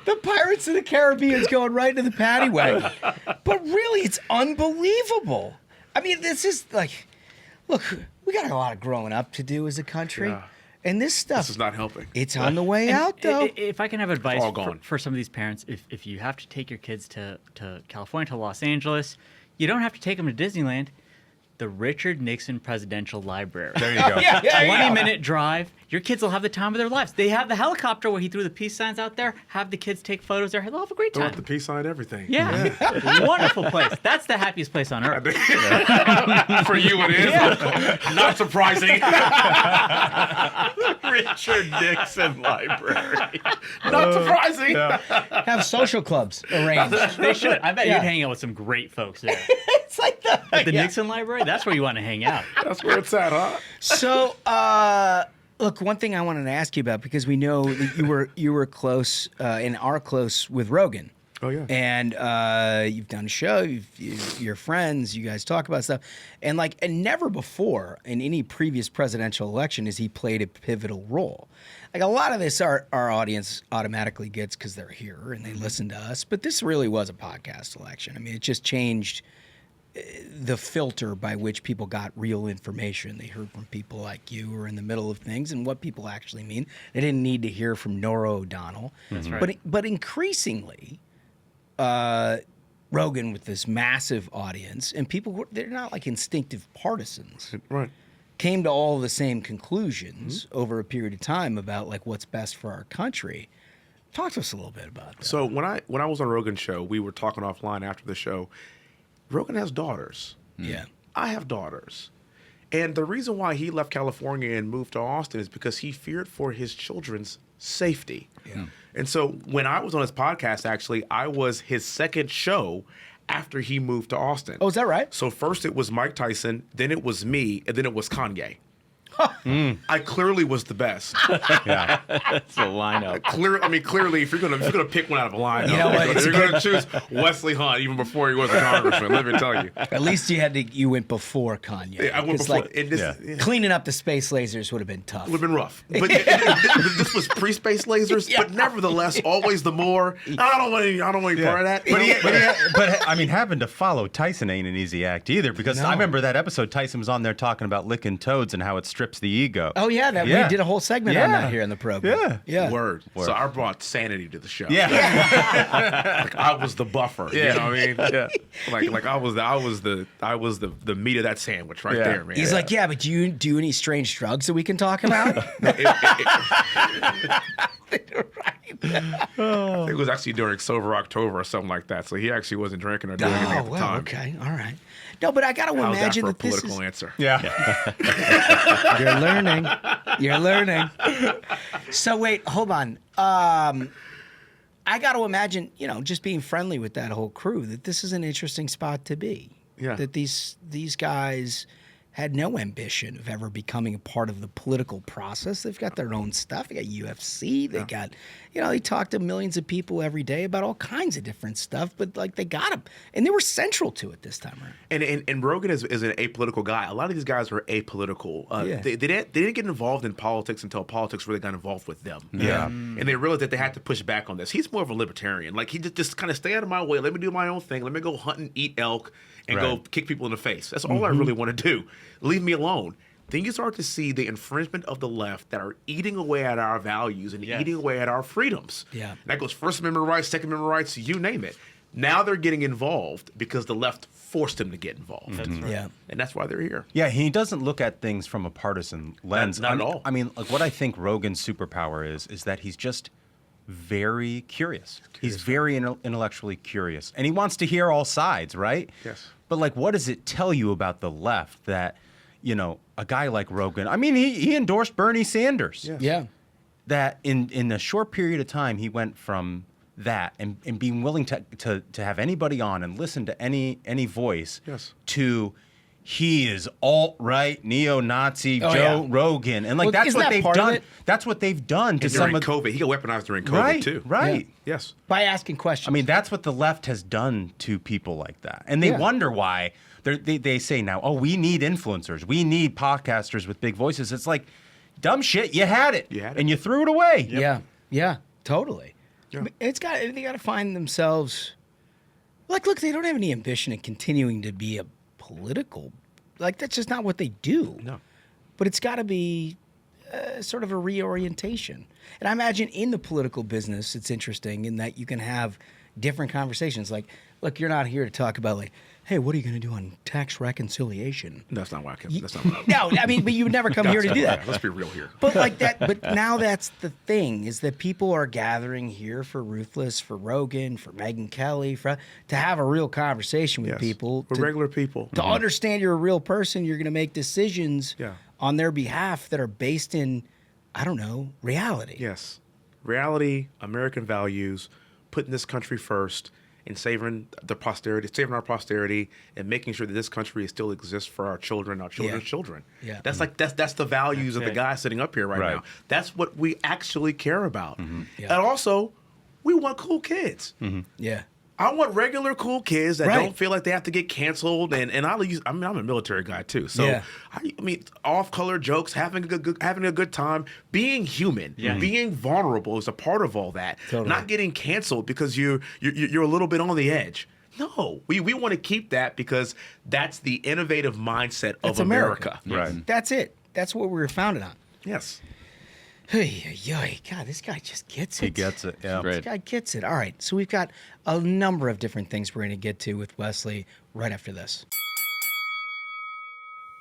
The Pirates of the Caribbean's going right into the paddy wagon. But really, it's unbelievable. I mean, this is like, look, we got a lot of growing up to do as a country. Yeah. And this stuff, This is not helping. it's on the way out, though. If I can have advice all gone. for some of these parents, if you have to take your kids to California, to Los Angeles, you don't have to take them to Disneyland. The Richard Nixon Presidential Library. There you go. 20-minute drive. Your kids will have the time of their lives. They have the helicopter where he threw the peace signs out there. Have the kids take photos there. They'll have a great Throw time. up the peace sign, everything. Yeah. Wonderful place. That's the happiest place on earth. For you, it is. Not surprising. Richard Nixon Library. Not surprising. Have social clubs arranged. They should. I bet Yeah. you'd hang out with some great folks there. It's like At the Nixon Library, that's where you want to hang out. That's where it's at, huh? So, look, one thing I wanted to ask you about, because we know that you were close and are close with Rogan. Oh, yeah. And you've done a show. You're friends. You guys talk about stuff, and never before in any previous presidential election has he played a pivotal role. Like a lot of this, our audience automatically gets because they're here and they listen to us. But this really was a podcast election. I mean, it just changed the filter by which people got real information. They heard from people like you who are in the middle of things and what people actually mean. They didn't need to hear from Nora O'Donnell. That's right. But increasingly, Rogan with this massive audience and people, they're not like instinctive partisans, Right. came to all the same conclusions over a period of time about like what's best for our country. Talk to us a little bit about that. So when I was on Rogan's show, we were talking offline after the show. Rogan has daughters. Yeah. I have daughters. And the reason why he left California and moved to Austin is because he feared for his children's safety. Yeah. And so when I was on his podcast, actually, I was his second show after he moved to Austin. Oh, is that right? So first it was Mike Tyson, then it was me, and then it was Kanye. I clearly was the best. Yeah. That's a lineup. Clearly, if you're gonna pick one out of a lineup, You know what? you're gonna choose Wesley Hunt even before he was a congressman. Let me tell you. At least you went before Kanye. Yeah, I went 'Cause, before. like, And this, Yeah. cleaning up the space lasers would have been tough. would have been rough. But this was pre-space lasers. But nevertheless, always the more. I don't want any part of that. But I mean, having to follow Tyson ain't an easy act either, because I remember that episode Tyson was on there talking about licking toads and how it strips the ego. Oh yeah, we did a whole segment on that here in the program. Yeah. Word. So I brought sanity to the show. Yeah. Like I was the buffer. You know what I mean? Yeah. Like I was the meat of that sandwich right there, man. He's like, yeah, but do you do any strange drugs that we can talk about? It was actually during Sober October or something like that. So he actually wasn't drinking or doing anything at the time. Okay, all right. No, but I got to How's that imagine for a that this political is. answer? Yeah. You're learning. You're learning. So wait, hold on. I got to imagine, just being friendly with that whole crew, that this is an interesting spot to be. Yeah. That these guys had no ambition of ever becoming a part of the political process. They've got their own stuff. They got UFC. They got, they talk to millions of people every day about all kinds of different stuff, but like they got them. And they were central to it this time around. And Rogan is an apolitical guy. A lot of these guys are apolitical. Yeah. They didn't get involved in politics until politics really got involved with them. Yeah. And they realized that they had to push back on this. He's more of a libertarian. Like he just kind of stay out of my way. Let me do my own thing. Let me go hunt and eat elk and go kick people in the face. That's all I really want to do. Leave me alone. Then you start to see the infringement of the left that are eating away at our values and eating away at our freedoms. Yeah. And that goes First Amendment rights, Second Amendment rights, you name it. Now they're getting involved because the left forced them to get involved. That's right. Yeah. And that's why they're here. Yeah, he doesn't look at things from a partisan lens. Not at all. I mean, like what I think Rogan's superpower is that he's just very curious. He's very intellectually curious, and he wants to hear all sides, right? Yes. But like, what does it tell you about the left that, a guy like Rogan? I mean, he endorsed Bernie Sanders. Yes. Yeah. That in a short period of time, he went from that and being willing to have anybody on and listen to any voice to he is alt-right, neo-Nazi Joe Rogan. And like that's what they've done. That's what they've done to During some of COVID. He got weaponized during COVID too. Right. Yes. By asking questions. I mean, that's what the left has done to people like that. And they wonder why they say now, oh, we need influencers. We need podcasters with big voices. It's like, dumb shit, you had it. And you threw it away. Yeah. Yeah, totally. Yeah. They got to find themselves, look, they don't have any ambition in continuing to be a political, that's just not what they do. No. But it's got to be, sort of a reorientation. And I imagine in the political business, it's interesting in that you can have different conversations. Like, look, you're not here to talk about like, hey, what are you going to do on tax reconciliation? That's not why I came. That's not what No, I mean, but you would never come here to do that. Let's be real here. But like that, but now that's the thing is that people are gathering here for Ruthless, for Rogan, for Megyn Kelly, to have a real conversation with people. We're regular people. To understand you're a real person, you're going to make decisions on their behalf that are based in, I don't know, reality. Yes. Reality, American values, putting this country first, and saving our posterity, and making sure that this country still exists for our children, our children's children. Yeah. That's the values of the guy sitting up here right now. That's what we actually care about. Yeah. And also, we want cool kids. Yeah. I want regular cool kids that don't feel like they have to get canceled. And I'm a military guy too, so I mean, off-color jokes, having a good time, being human, being vulnerable is a part of all that. Totally. Not getting canceled because you're a little bit on the edge. No, we want to keep that because that's the innovative mindset of America. Right. That's it. That's what we were founded on. Yes. Hey, God, this guy just gets it. He gets it. Yeah. This guy gets it. All right, so we've got a number of different things we're going to get to with Wesley right after this.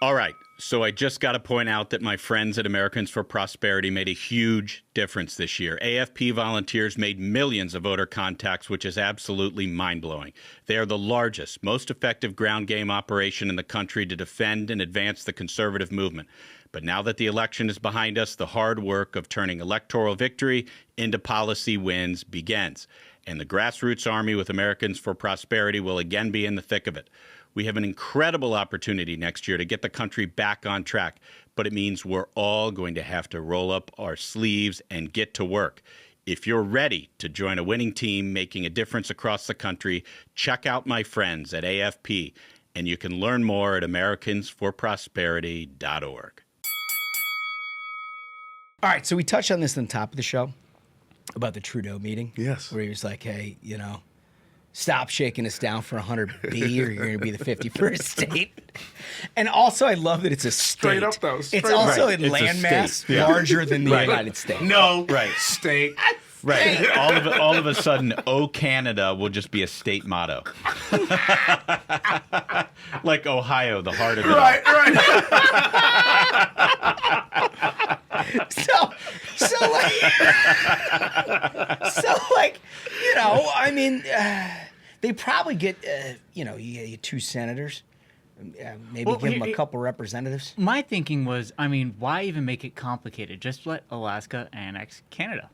All right, so I just got to point out that my friends at Americans for Prosperity made a huge difference this year. AFP volunteers made millions of voter contacts, which is absolutely mind-blowing. They are the largest, most effective ground game operation in the country to defend and advance the conservative movement. But now that the election is behind us, the hard work of turning electoral victory into policy wins begins. And the grassroots army with Americans for Prosperity will again be in the thick of it. We have an incredible opportunity next year to get the country back on track, but it means we're all going to have to roll up our sleeves and get to work. If you're ready to join a winning team making a difference across the country, check out my friends at AFP, and you can learn more at americansforprosperity.org. All right, so we touched on this on the top of the show about the Trudeau meeting. Yes. Where he was like, hey, stop shaking us down for 100B or you're going to be the 51st state. And also, I love that it's a state. Straight up, though. It's also a landmass larger than the United States. No. State. Right. All of a sudden, "Oh Canada" will just be a state motto. Like Ohio, the heart of it. Right. I mean, they probably get, you get 2 senators, maybe give them a couple representatives. My thinking was, I mean, why even make it complicated? Just let Alaska annex Canada.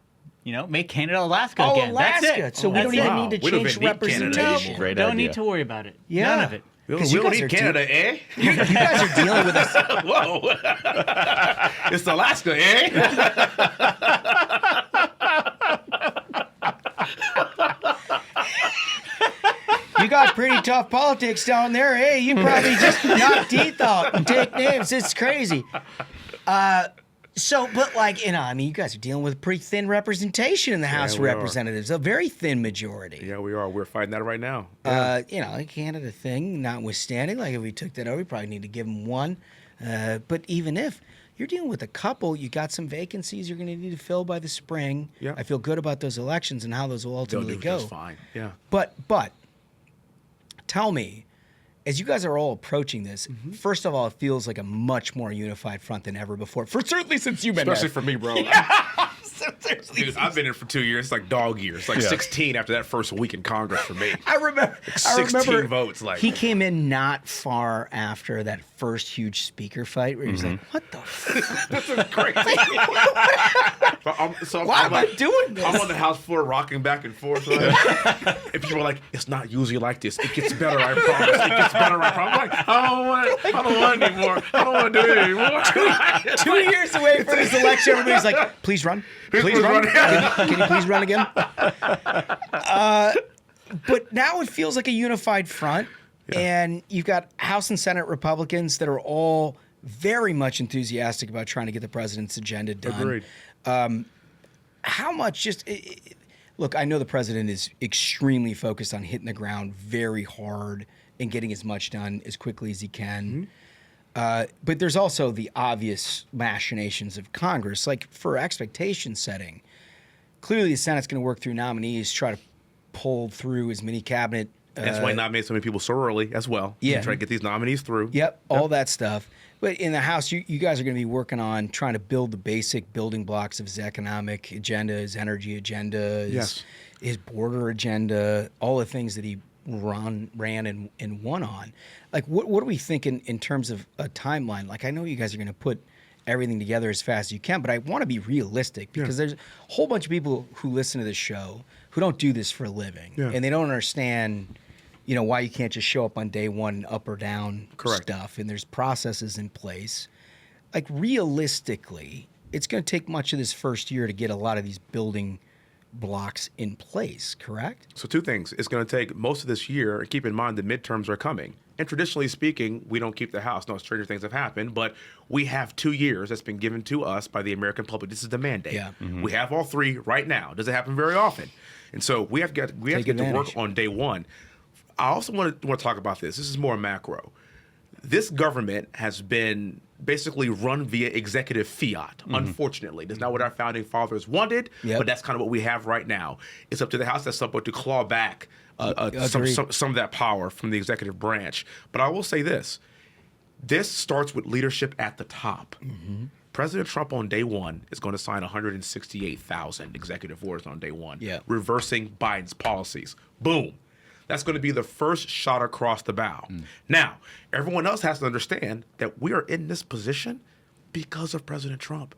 Make Canada Alaska again. Alaska. That's it. So we don't even need to change representation. Great Don't idea. need to worry about it. Yeah. None of it. We you don't guys need are Canada, eh? You guys are dealing with us. Whoa. It's Alaska, eh? You got pretty tough politics down there. Hey, you probably just knock teeth out and take names. It's crazy. I mean, you guys are dealing with a pretty thin representation in the House of Representatives, a very thin majority. Yeah, we are. We're fighting that right now. The Canada thing notwithstanding, like if we took that over, we probably need to give them one. But even if you're dealing with a couple, you got some vacancies you're going to need to fill by the spring. Yeah. I feel good about those elections and how those will ultimately go. That's fine. Yeah. But tell me, as you guys are all approaching this, first of all, it feels like a much more unified front than ever before. Certainly since you've been Especially there. for me, bro. Dude, I've been here for 2 years. It's like dog years. Like 16 after that first week in Congress for me. I remember 16 votes. Like he came in not far after that first huge speaker fight where he was like, "What the fuck? This is crazy." Why am I doing this? I'm on the House floor rocking back and forth. And people are like, "It's not usually like this. It gets better, I promise. It gets better, I promise." I'm like, I don't want it anymore. I don't want to do it anymore. 2 years away from his election, everybody's like, "Please run. Please run. Can you please run again?" But now it feels like a unified front, and you've got House and Senate Republicans that are all very much enthusiastic about trying to get the president's agenda done. Agreed. How much look, I know the president is extremely focused on hitting the ground very hard and getting as much done as quickly as he can. But there's also the obvious machinations of Congress, like for expectation setting. Clearly, the Senate's going to work through nominees, try to pull through as many cabinet. That's why he nominated so many people so early as well. Yeah. Try to get these nominees through. Yep, all that stuff. But in the House, you guys are going to be working on trying to build the basic building blocks of his economic agenda, his energy agenda, his border agenda, all the things that he ran and won on. Like, what are we thinking in terms of a timeline? Like, I know you guys are going to put everything together as fast as you can, but I want to be realistic because there's a whole bunch of people who listen to this show who don't do this for a living, and they don't understand why you can't just show up on day one, up or down stuff, and there's processes in place. Like, realistically, it's going to take much of this first year to get a lot of these building blocks in place, correct? So 2 things. It's going to take most of this year, and keep in mind the midterms are coming. And traditionally speaking, we don't keep the House. No, stranger things have happened, but we have 2 years that's been given to us by the American public. This is the mandate. Yeah. Mm-hmm. We have all 3 right now. Doesn't happen very often. And so we have to get to work on day one. I also want to talk about this. This is more macro. This government has been basically run via executive fiat, unfortunately. That's not what our founding fathers wanted, but that's kind of what we have right now. It's up to the House at some point to claw back some of that power from the executive branch. But I will say this. This starts with leadership at the top. President Trump on day one is going to sign 168,000 executive orders on day one, reversing Biden's policies. Boom. That's going to be the first shot across the bow. Now, everyone else has to understand that we are in this position because of President Trump.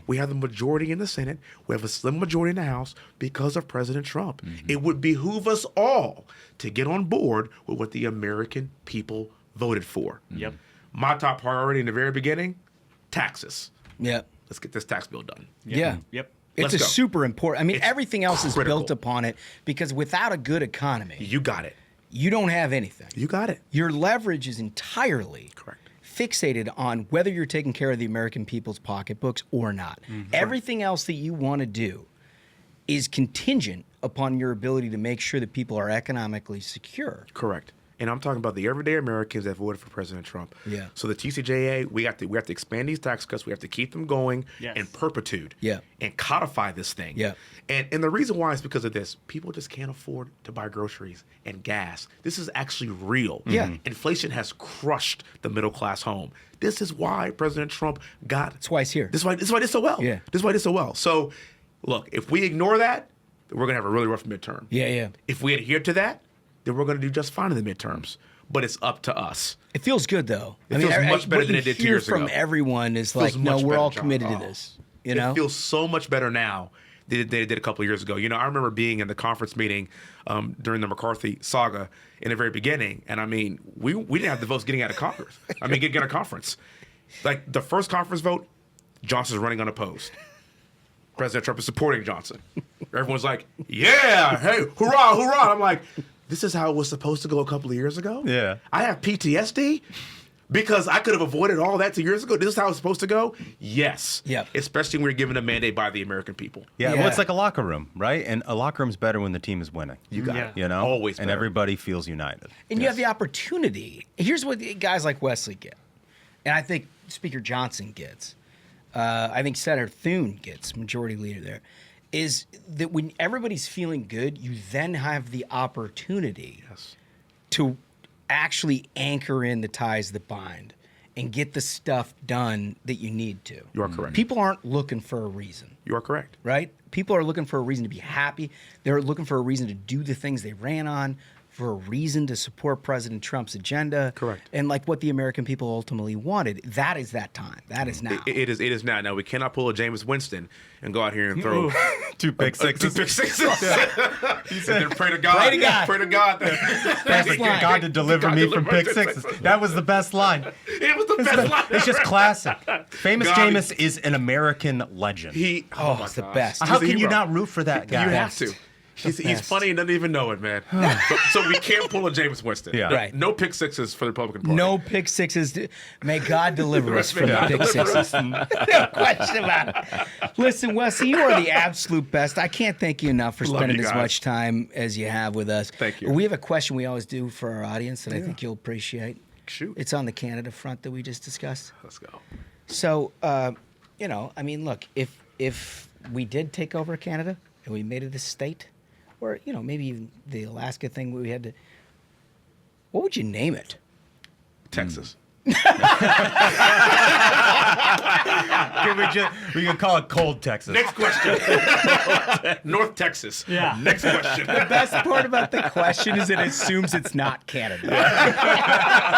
We have the majority in the Senate. We have a slim majority in the House because of President Trump. It would behoove us all to get on board with what the American people voted for. My top priority in the very beginning, taxes. Let's get this tax bill done. It's super important. I mean, everything else is built upon it because without a good economy, you got it. You don't have anything. You got it. Your leverage is entirely fixated on whether you're taking care of the American people's pocketbooks or not. Everything else that you want to do is contingent upon your ability to make sure that people are economically secure. Correct. And I'm talking about the everyday Americans that voted for President Trump. So the TCJA, we have to expand these tax cuts. We have to keep them going in perpetuity and codify this thing. And the reason why is because of this. People just can't afford to buy groceries and gas. This is actually real. Inflation has crushed the middle class home. This is why President Trump got. That's why he's here. This is why he did so well. This is why he did so well. So, look, if we ignore that, we're gonna have a really rough midterm. If we adhere to that, then we're going to do just fine in the midterms. But it's up to us. It feels good, though. It feels much better than it did 2 years ago. From everyone is like, no, we're all committed to this. You know, it feels so much better now than they did a couple of years ago. I remember being in the conference meeting during the McCarthy saga in the very beginning, and I mean, we didn't have the votes getting out of Congress. Getting out of conference. Like the first conference vote, Johnson's running unopposed. President Trump is supporting Johnson. Everyone's like, yeah, hey, hurrah, hurrah. I'm like, this is how it was supposed to go a couple of years ago? I have PTSD because I could have avoided all that 2 years ago. This is how it's supposed to go? Yes. Especially when we're given a mandate by the American people. Well, it's like a locker room, right? And a locker room's better when the team is winning. You got it. Always better. And everybody feels united. And you have the opportunity. Here's what guys like Wesley get. And I think Speaker Johnson gets. I think Senator Thune gets, majority leader there. Is that when everybody's feeling good, you then have the opportunity to actually anchor in the ties that bind and get the stuff done that you need to. You are correct. People aren't looking for a reason. You are correct. Right? People are looking for a reason to be happy. They're looking for a reason to do the things they ran on, for a reason to support President Trump's agenda. Correct. And like what the American people ultimately wanted. That is that time. That is now. It is now. Now, we cannot pull a Jameis Winston and go out here and throw 2 pick sixes. 2 pick sixes. And then pray to God. Pray to God. Pray to God. That's like, God to deliver me from pick sixes. That was the best line. It was the best line. It's just classic. Famous Jameis is an American legend. It's the best. How can you not root for that guy? You have to. He's funny and doesn't even know it, man. So we can't pull a Jameis Winston. Right. No pick sixes for the Republican Party. No pick sixes. May God deliver us from the pick sixes. No question about it. Listen, Wesley, you are the absolute best. I can't thank you enough for spending as much time as you have with us. Thank you. We have a question we always do for our audience that I think you'll appreciate. Shoot. It's on the Canada front that we just discussed. Let's go. So, I mean, look, if we did take over Canada and we made it a state, or, maybe even the Alaska thing we had to, what would you name it? Texas. We can call it Cold Texas. Next question. North Texas. Yeah. Next question. The best part about the question is it assumes it's not Canada. Right.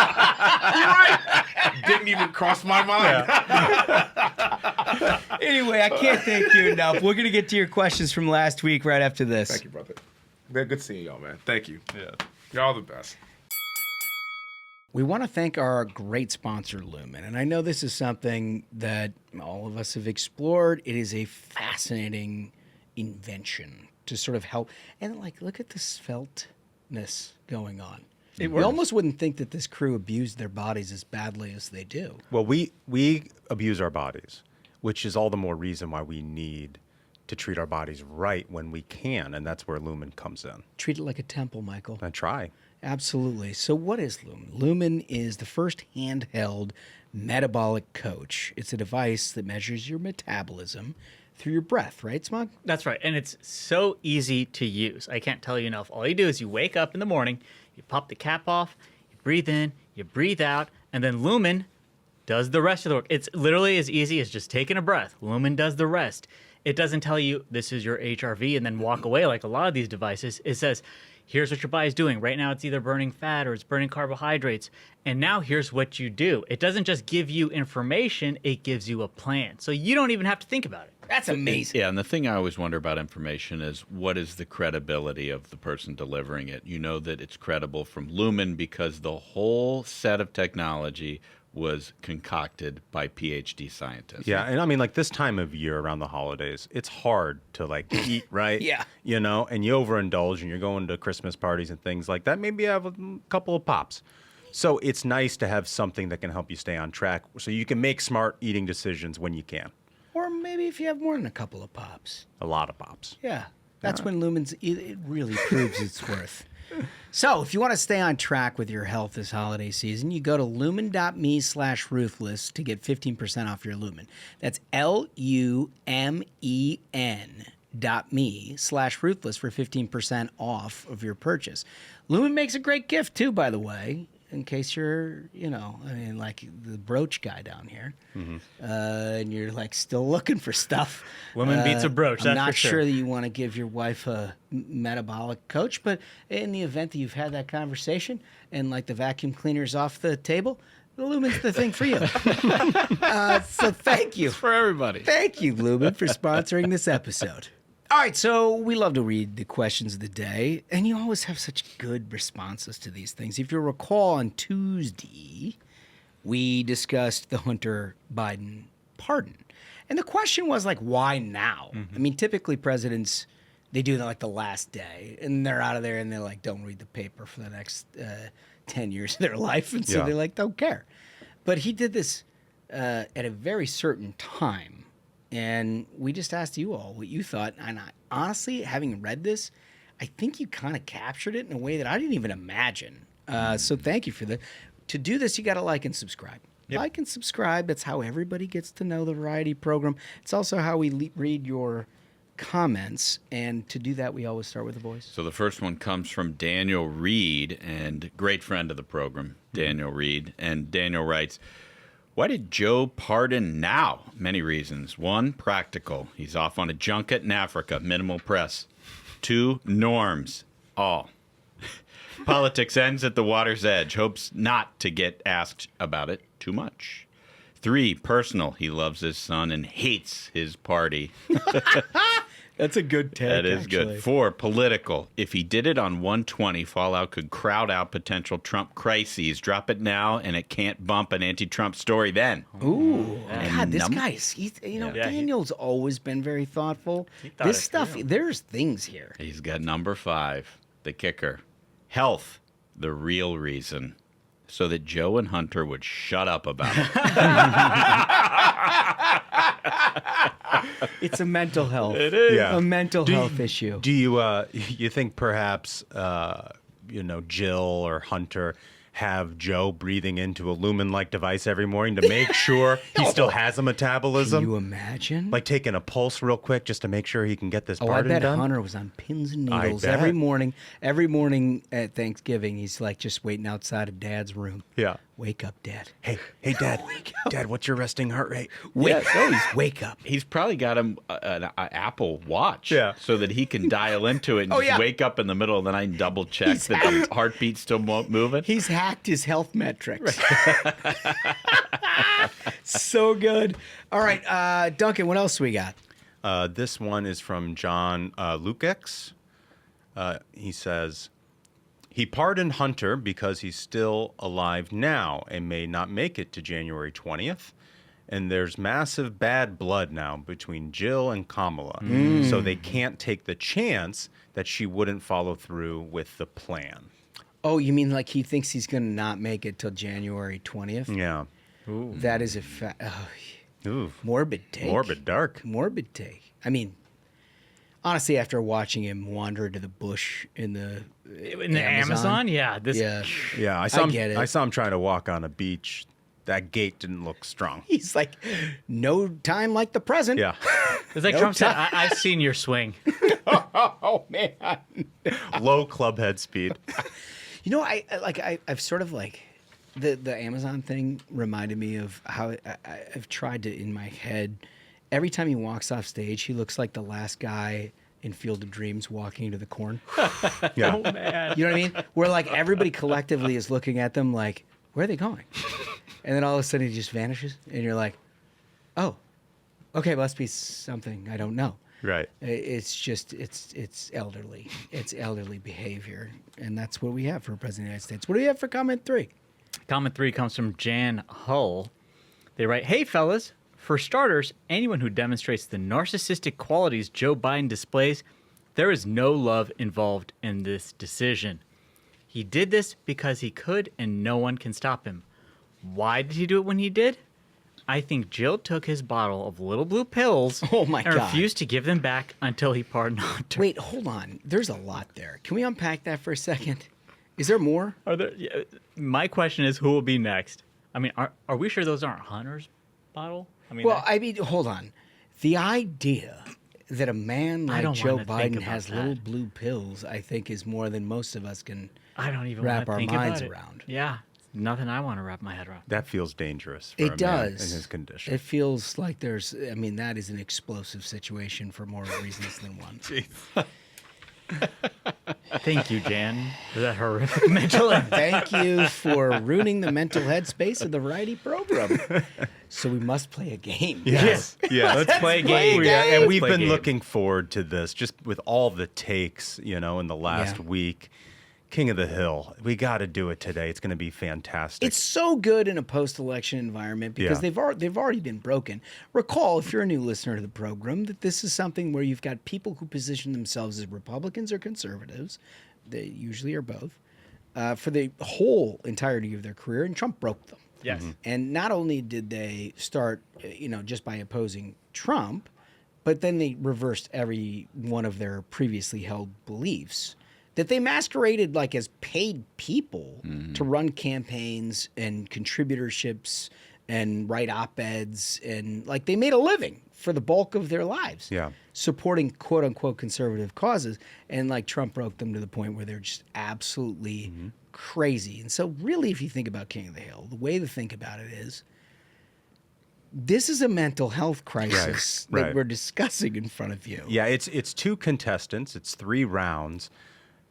Didn't even cross my mind. Anyway, I can't thank you enough. We're going to get to your questions from last week right after this. Thank you, brother. Good seeing y'all, man. Thank you. Yeah. Y'all the best. We want to thank our great sponsor, Lumen. And I know this is something that all of us have explored. It is a fascinating invention to sort of help. And, look at the sveltness going on. You almost wouldn't think that this crew abused their bodies as badly as they do. Well, we abuse our bodies, which is all the more reason why we need to treat our bodies right when we can. And that's where Lumen comes in. Treat it like a temple, Michael. I try. Absolutely. So what is Lumen? Lumen is the first handheld metabolic coach. It's a device that measures your metabolism through your breath, right, Smug? That's right. And it's so easy to use. I can't tell you enough. All you do is you wake up in the morning, you pop the cap off, you breathe in, you breathe out, and then Lumen does the rest of the work. It's literally as easy as just taking a breath. Lumen does the rest. It doesn't tell you this is your HRV and then walk away like a lot of these devices. It says, here's what your body's doing. Right now, it's either burning fat or it's burning carbohydrates. And now here's what you do. It doesn't just give you information, it gives you a plan. So you don't even have to think about it. That's amazing. Yeah, and the thing I always wonder about information is what is the credibility of the person delivering it? You know that it's credible from Lumen because the whole set of technology was concocted by PhD scientists. Yeah, and I mean, this time of year around the holidays, it's hard to eat right. Yeah. And you overindulge and you're going to Christmas parties and things like that. Maybe you have a couple of pops. So it's nice to have something that can help you stay on track so you can make smart eating decisions when you can. Or maybe if you have more than a couple of pops. A lot of pops. Yeah. That's when Lumen's, it really proves its worth. So if you want to stay on track with your health this holiday season, you go to lumen.me/ruthless to get 15% off your Lumen. That's LUMEN.me/ruthless for 15% off of your purchase. Lumen makes a great gift too, by the way, in case you're, like the brooch guy down here, and you're still looking for stuff. Lumen beats a brooch, I'm that's not for sure. sure that you want to give your wife a metabolic coach, but in the event that you've had that conversation and the vacuum cleaner's off the table, the Lumen's the thing for you. So thank you. For everybody. Thank you, Lumen, for sponsoring this episode. All right, so we love to read the questions of the day, and you always have such good responses to these things. If you'll recall, on Tuesday, we discussed the Hunter Biden pardon. And the question was, why now? I mean, typically presidents, they do that, the last day, and they're out of there, and they're don't read the paper for the next 10 years of their life, and so they don't care. But he did this at a very certain time. And we just asked you all what you thought. And honestly, having read this, I think you kind of captured it in a way that I didn't even imagine. So thank you for that. To do this, you got to like and subscribe. Yep. Like and subscribe. That's how everybody gets to know the Variety Program. It's also how we read your comments. And to do that, we always start with a voice. So the first one comes from Daniel Reed, and great friend of the program, Daniel Reed. And Daniel writes, why did Joe pardon now? Many reasons. 1, practical. He's off on a junket in Africa. Minimal press. 2, norms. All. Politics ends at the water's edge. Hopes not to get asked about it too much. 3, personal. He loves his son and hates his party. That's a good take. That is good. 4, political. If he did it on 120, Fallout could crowd out potential Trump crises. Drop it now, and it can't bump an anti-Trump story then. Ooh, God, this guy, Daniel's always been very thoughtful. This stuff, there's things here. He's got number 5, the kicker. Health, the real reason. So that Joe and Hunter would shut up about it. It's a mental health. It is. Yeah. A mental health issue. Do you you think perhaps Jill or Hunter have Joe breathing into a lumen-like device every morning to make sure he still has a metabolism. Can you imagine? Like taking a pulse real quick just to make sure he can get this I pardon bet done. Hunter was on pins and needles bet. every morning. Every morning at Thanksgiving, he's like just waiting outside of Dad's room. Yeah. Wake up, Dad. Hey, Dad. Dad, what's your resting heart rate? Wake up. He's probably got him an Apple Watch, Yeah. so that he can dial into it and just wake up in the middle of the night and double check that the heartbeat's still moving. He's hacked his health metrics. So good. All right, Duncan, what else we got? This one is from John Lukex. He says, he pardoned Hunter because he's still alive now and may not make it to January 20th. And there's massive bad blood now between Jill and Kamala. So they can't take the chance that she wouldn't follow through with the plan. Oh, you mean like he thinks he's going to not make it till January 20th? Yeah. That is a Ooh. morbid take. Morbid dark. Morbid take. I mean, honestly, after watching him wander into the bush in the Amazon, yeah, Yeah, I get it. saw him trying to walk on a beach. That gate didn't look strong. He's like, no time like the present. Yeah. It's like Trump said, I've seen your swing. Oh man. Low club head speed. You know, I've sort of like the Amazon thing reminded me of how I've tried to in my head. Every time he walks off stage, he looks like the last guy in Field of Dreams walking into the corn. Yeah. Oh, man. You know what I mean? Where like everybody collectively is looking at them like, where are they going? And then all of a sudden he just vanishes, and you're like, oh, okay, must be something I don't know. Right. It's just it's elderly. It's elderly behavior, and that's what we have for President of the United States. What do we have for comment 3? Comment 3 comes from Jan Hull. They write, hey, fellas, for starters, anyone who demonstrates the narcissistic qualities Joe Biden displays, there is no love involved in this decision. He did this because he could, and no one can stop him. Why did he do it when he did? I think Jill took his bottle of little blue pills Oh my and God. refused to give them back until he pardoned Hunter. Wait, hold on. There's a lot there. Can we unpack that for a second? Is there more? Are there? My question is, who will be next? I mean, are we sure those aren't Hunter's bottle? I mean, Well, I mean, hold on. The idea that a man I like don't Joe wanna think Biden about has that. little blue pills, I think, is more than most of us can I don't even wrap wanna our think minds about it. around. Yeah, nothing I want to wrap my head around. That feels dangerous for It a man does. in his condition. It feels like there's, I mean, that is an explosive situation for more reasons than one. Thank you, Jan, for that horrific mental image. Thank you for ruining the mental headspace of the variety program. So we must play a game. Yes. Yeah. Let's play a play a game. game. And Let's we've play a been game. looking forward to this just with all the takes, in the last week. King of the Hill. We got to do it today. It's going to be fantastic. It's so good in a post-election environment because Yeah. they've already been broken. Recall, if you're a new listener to the program, that this is something where you've got people who position themselves as Republicans or conservatives. They usually are both for the whole entirety of their career, and Trump broke them. Yes. And not only did they start, just by opposing Trump, but then they reversed every one of their previously held beliefs that they masqueraded like as paid people to run campaigns and contributorships and write op-eds, and like they made a living for the bulk of their lives supporting quote unquote conservative causes. And like Trump broke them to the point where they're just absolutely crazy. And so really, if you think about King of the Hill, the way to think about it is this is a mental health crisis that Right. we're discussing in front of you. Yeah, it's 2 contestants. It's 3 rounds.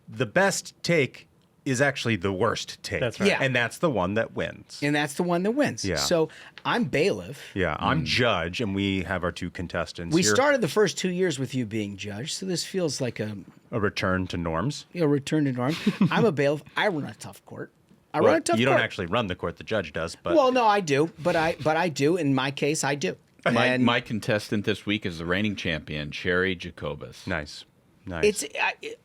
The best take is actually the worst take. That's right. Yeah. And that's the one that wins. And that's the one that wins. Yeah. So I'm bailiff. Yeah, I'm judge, and we have our 2 contestants. We Here, started the first 2 years with you being judge, so this feels like a a return to norms. return to norm. I'm a bailiff. I run a tough court. I run a tough you court. don't actually run the court; the judge does. But Well, no, I do, but I do. In my case, I do. And My contestant this week is the reigning champion, Sherry Jacobus. nice. it's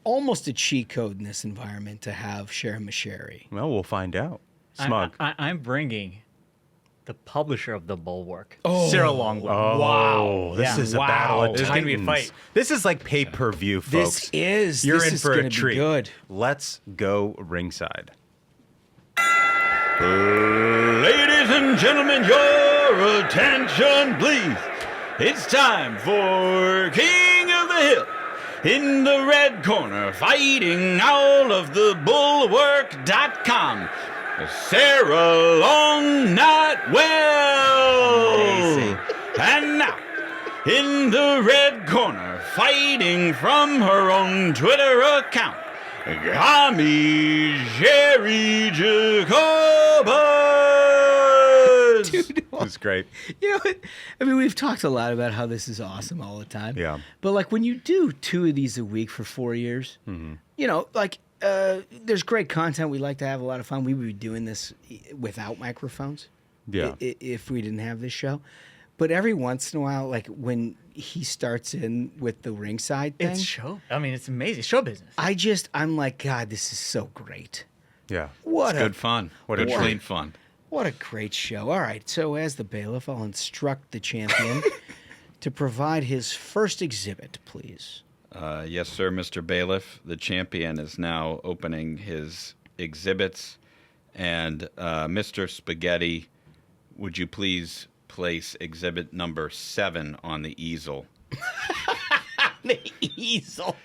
almost a cheat code in this environment to have Sharon Masheri. Well, we'll find out. Smug. I'm bringing the publisher of the Bulwark, Sarah Longwood. Oh, this is a battle of This is gonna be a titans. fight. This is like pay-per-view, folks. This You're is in for gonna a treat. Be good. Let's go ringside. Ladies and gentlemen, your attention, please. It's time for King of the Hill. In the red corner, fighting all of the bulwark.com, Sarah Long Nightwell. And now, in the red corner, fighting from her own Twitter account, Gami Jerry Jacobus. Dude, It's great. you know what? I mean, we've talked a lot about how this is awesome all the time. Yeah. But like when you do 2 of these a week for 4 years, you know, like there's great content. We like to have a lot of fun. We would be doing this without microphones. Yeah. If we didn't have this show. But every once in a while, like when he starts in with the ringside thing, It's amazing. Show business. I'm like, God, this is so great. Yeah. What Good fun. Good clean fun. What a great show. All right, so as the bailiff, I'll instruct the champion to provide his first exhibit, please. Yes, sir, Mr. Bailiff. The champion is now opening his exhibits. And Mr. Spaghetti, would you please place exhibit number 7 on the easel? The easel.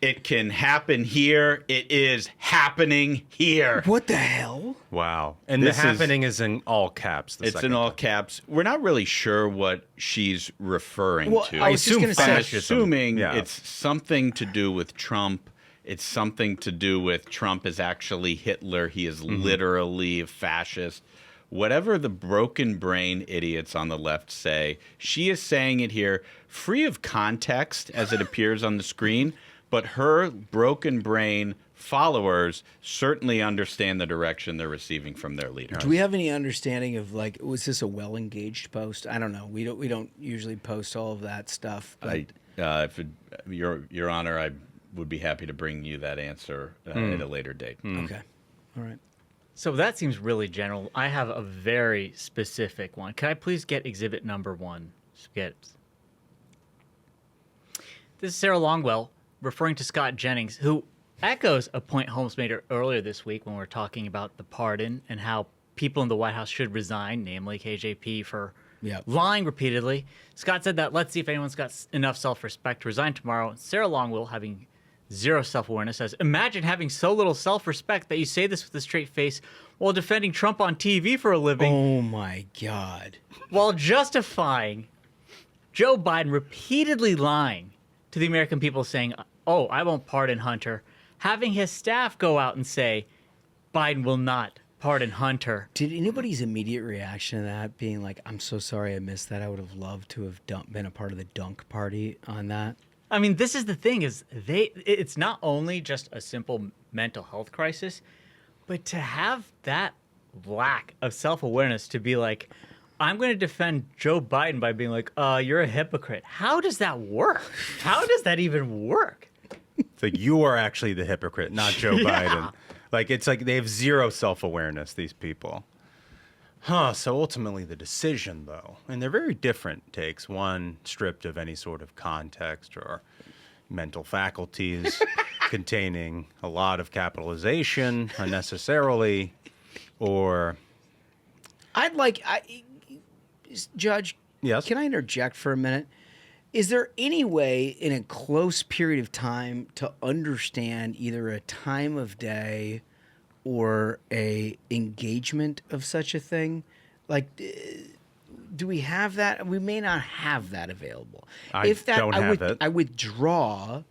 It can happen here. It is happening here. What the hell? Wow. And This the happening is in all caps. The It's in second all time. caps. We're not really sure what she's referring Well, to. I was just gonna say- I'm fascism. assuming Yeah. it's something to do with Trump. It's something to do with Trump is actually Hitler. He is literally a fascist. Whatever the broken brain idiots on the left say, she is saying it here free of context as it appears on the screen, but her broken brain followers certainly understand the direction they're receiving from their leader. Do we have any understanding of like, was this a well-engaged post? I don't know. We don't usually post all of that stuff. But Your Honor, I would be happy to bring you that answer at a later date. okay, all right. So that seems really general. I have a very specific one. Can I please get exhibit number 1? This is Sarah Longwell referring to Scott Jennings, who echoes a point Holmes made earlier this week when we were talking about the pardon and how people in the White House should resign, namely KJP, for lying repeatedly. Scott said that, let's see if anyone's got enough self-respect to resign tomorrow. Sarah Longwell, having zero self-awareness, says, imagine having so little self-respect that you say this with a straight face while defending Trump on TV for a living. Oh, my God. While justifying Joe Biden repeatedly lying to the American people, saying, oh, I won't pardon Hunter, having his staff go out and say, Biden will not pardon Hunter. Did anybody's immediate reaction to that being like, I'm so sorry I missed that. I would have loved to have been a part of the dunk party on that. I mean, this is the thing, is it's not only just a simple mental health crisis, but to have that lack of self-awareness to be like, I'm going to defend Joe Biden by being like, you're a hypocrite. How does that work? How does that even work? It's like you are actually the hypocrite, not Joe Biden. Like it's like they have zero self-awareness, these people. So ultimately the decision, though, and they're very different takes. One stripped of any sort of context or mental faculties, containing a lot of capitalization unnecessarily, or... Judge, Yes? can I interject for a minute? Is there any way in a close period of time to understand either a time of day or a engagement of such a thing? Like, do we have that? We may not have that available. I don't have it. I withdraw,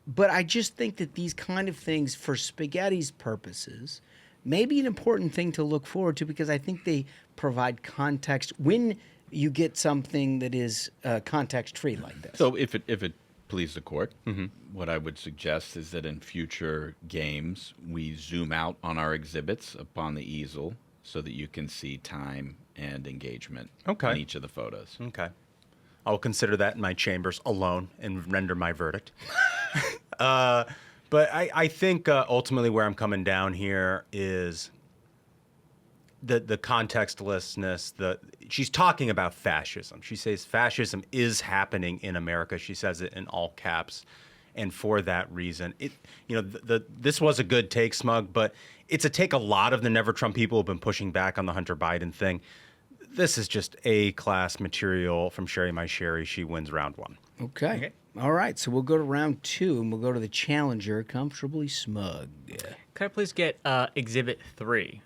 but I just think that these kind of things, for Spaghetti's purposes, may be an important thing to look forward to, because I think they provide context when you get something that is context-free like this. So if it please the court, what I would suggest is that in future games, we zoom out on our exhibits upon the easel so that you can see time and engagement in each of the photos. Okay. I'll consider that in my chambers alone and render my verdict. But I think ultimately where I'm coming down here is the contextlessness. She's talking about fascism. She says fascism is happening in America. She says it in all caps. And for that reason, this was a good take, Smug, but it's a take a lot of the Never Trump people have been pushing back on the Hunter Biden thing. This is just A-class material from Sherry My Sherry. She wins round 1. Okay. All right. So we'll go to round 2, and we'll go to the challenger, Comfortably Smug. Could I please get Exhibit 3?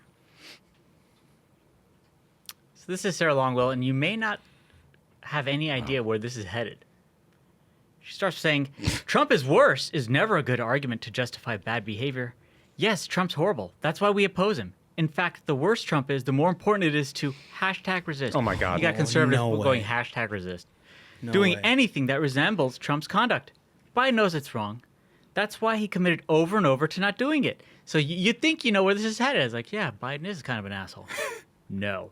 So this is Sarah Longwell, and you may not have any idea where this is headed. She starts saying, Trump is worse is never a good argument to justify bad behavior. Yes, Trump's horrible. That's why we oppose him. In fact, the worse Trump is, the more important it is to #resist. Oh, my God. You got conservatives no going way. #resist. No Doing way. anything that resembles Trump's conduct. Biden knows it's wrong. That's why he committed over and over to not doing it. So you think you know where this is headed. It's like, yeah, Biden is kind of an asshole. No.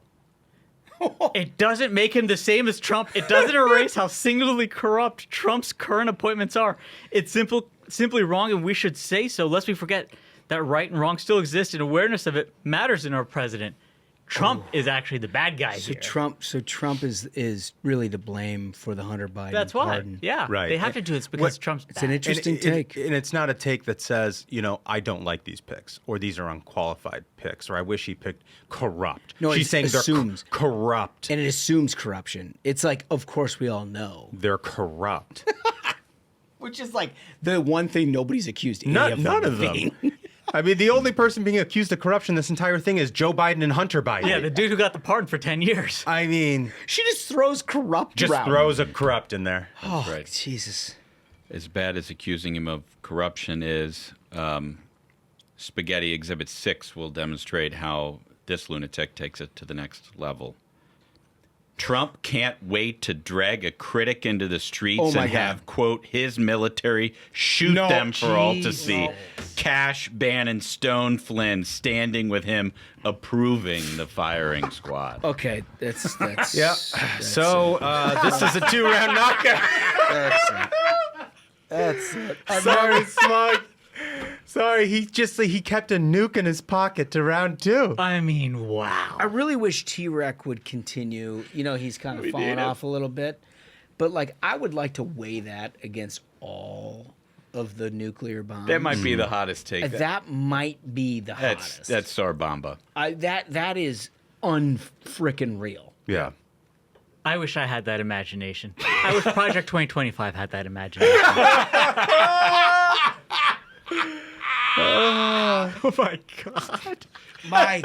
It doesn't make him the same as Trump. It doesn't erase how singularly corrupt Trump's current appointments are. It's simply wrong, and we should say so, lest we forget that right and wrong still exist, and awareness of it matters in our president. Trump is actually the bad guy So here. Trump is really to blame for the Hunter Biden That's why. pardon. Yeah. Right. They have to do this because Trump's It's an bad. interesting take. And it's not a take that says, I don't like these picks, or these are unqualified picks, or I wish he picked corrupt. No, She's it saying assumes. they're corrupt. And it assumes corruption. It's like, of course we all know. They're corrupt. Which is like the one thing nobody's accused any None of them. being. I mean, the only person being accused of corruption this entire thing is Joe Biden and Hunter Biden. Yeah, the dude who got the pardon for 10 years. I mean, She just throws corrupt just around. throws a corrupt in there. Oh, right. Jesus. As bad as accusing him of corruption is, Spaghetti Exhibit 6 will demonstrate how this lunatic takes it to the next level. Trump can't wait to drag a critic into the streets Oh, my and God. have, quote, his military shoot No, them for all to jeez. see. Cash, Bannon, Stone, Flynn standing with him, approving the firing squad. Okay, that's Yeah. So this is a 2-round knockout. that's it. Sorry, Smug. Sorry, he kept a nuke in his pocket to round 2. I mean, wow. I really wish T-Rec would continue. He's kind of fallen off a little bit. But, I would like to weigh that against all of the nuclear bombs. That might be the hottest take. That might be the hottest. That's Sorbamba. That is unfrickin' real. Yeah. I wish I had that imagination. I wish Project 2025 had that imagination. Oh my God. My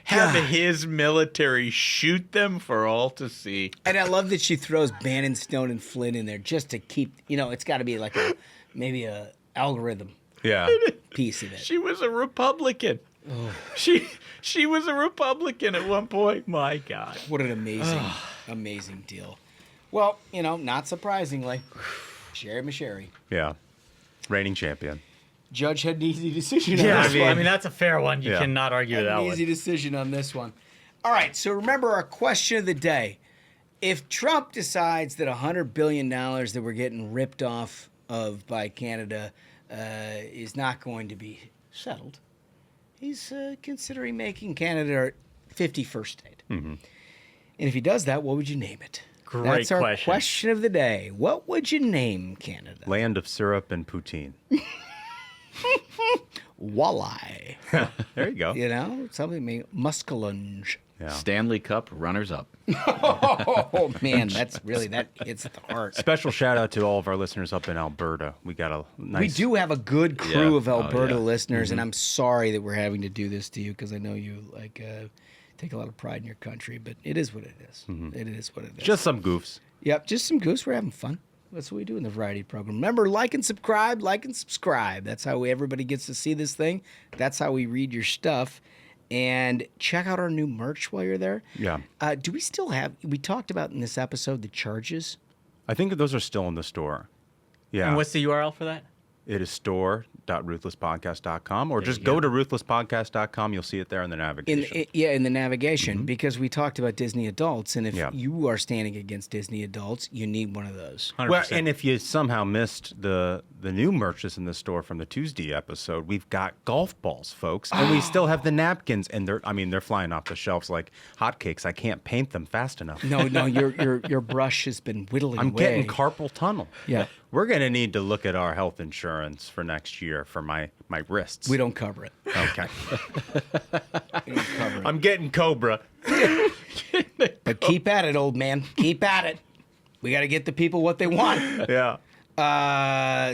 Have God. his military shoot them for all to see. And I love that she throws Bannon, Stone, and Flynn in there just to keep, it's got to be like maybe a algorithm Yeah. piece of it. She was a Republican. She was a Republican at one point. My God. What an amazing deal. Well, not surprisingly, Sherry Masheri. Yeah. Reigning champion. Judge had an easy decision on Yeah, this one. I mean, that's a fair one. You Yeah. cannot argue with An that easy one. decision on this one. All right, so remember our question of the day. If Trump decides that $100 billion that we're getting ripped off of by Canada is not going to be settled, he's considering making Canada our 51st state. Mm-hmm. And if he does that, what would you name it? Great That's our question. question of the day. What would you name Canada? Land of syrup and poutine. Walleye. There you go. Something maybe muscalunge. Yeah. Stanley Cup runners-up. Oh, man, that hits at the heart. Special shout out to all of our listeners up in Alberta. We got a nice. We do have a good crew Yeah. of Alberta Oh, yeah. listeners, and I'm sorry that we're having to do this to you because I know you take a lot of pride in your country, but it is what it is. It is what it is. Just some goofs. Yep, just some goose. We're having fun. That's what we do in the variety program. Remember, like and subscribe. That's how everybody gets to see this thing. That's how we read your stuff. And check out our new merch while you're there. Yeah. Do we still have? We talked about in this episode the charges. I think those are still in the store. Yeah. And what's the URL for that? It is store.ruthlesspodcast.com, or just you go go. to ruthlesspodcast.com. You'll see it there in the navigation. In the navigation, because we talked about Disney adults, and if Yeah. you are standing against Disney adults, you need one of those. 100%. Well, and if you somehow missed the new merch that's in the store from the Tuesday episode, we've got golf balls, folks, and we still have the napkins, and they're flying off the shelves like hotcakes. I can't paint them fast enough. No, your brush has been whittling I'm away. getting carpal tunnel. Yeah. We're going to need to look at our health insurance for next year for my wrists. We don't cover it. Okay. We don't cover it. I'm getting Cobra. But keep at it, old man. Keep at it. We got to get the people what they want. Yeah.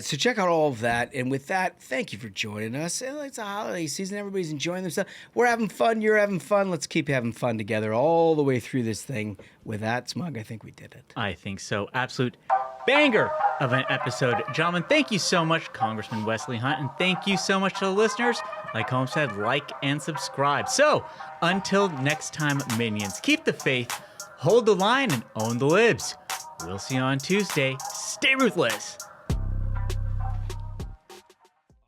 So check out all of that. And with that, thank you for joining us. It's a holiday season. Everybody's enjoying themselves. We're having fun. You're having fun. Let's keep having fun together all the way through this thing. With that, Smug, I think we did it. I think so. Absolute banger of an episode. Gentlemen, thank you so much, Congressman Wesley Hunt. And thank you so much to the listeners. Like Holmes said, like and subscribe. So until next time, minions, keep the faith, hold the line, and own the libs. We'll see you on Tuesday. Stay ruthless.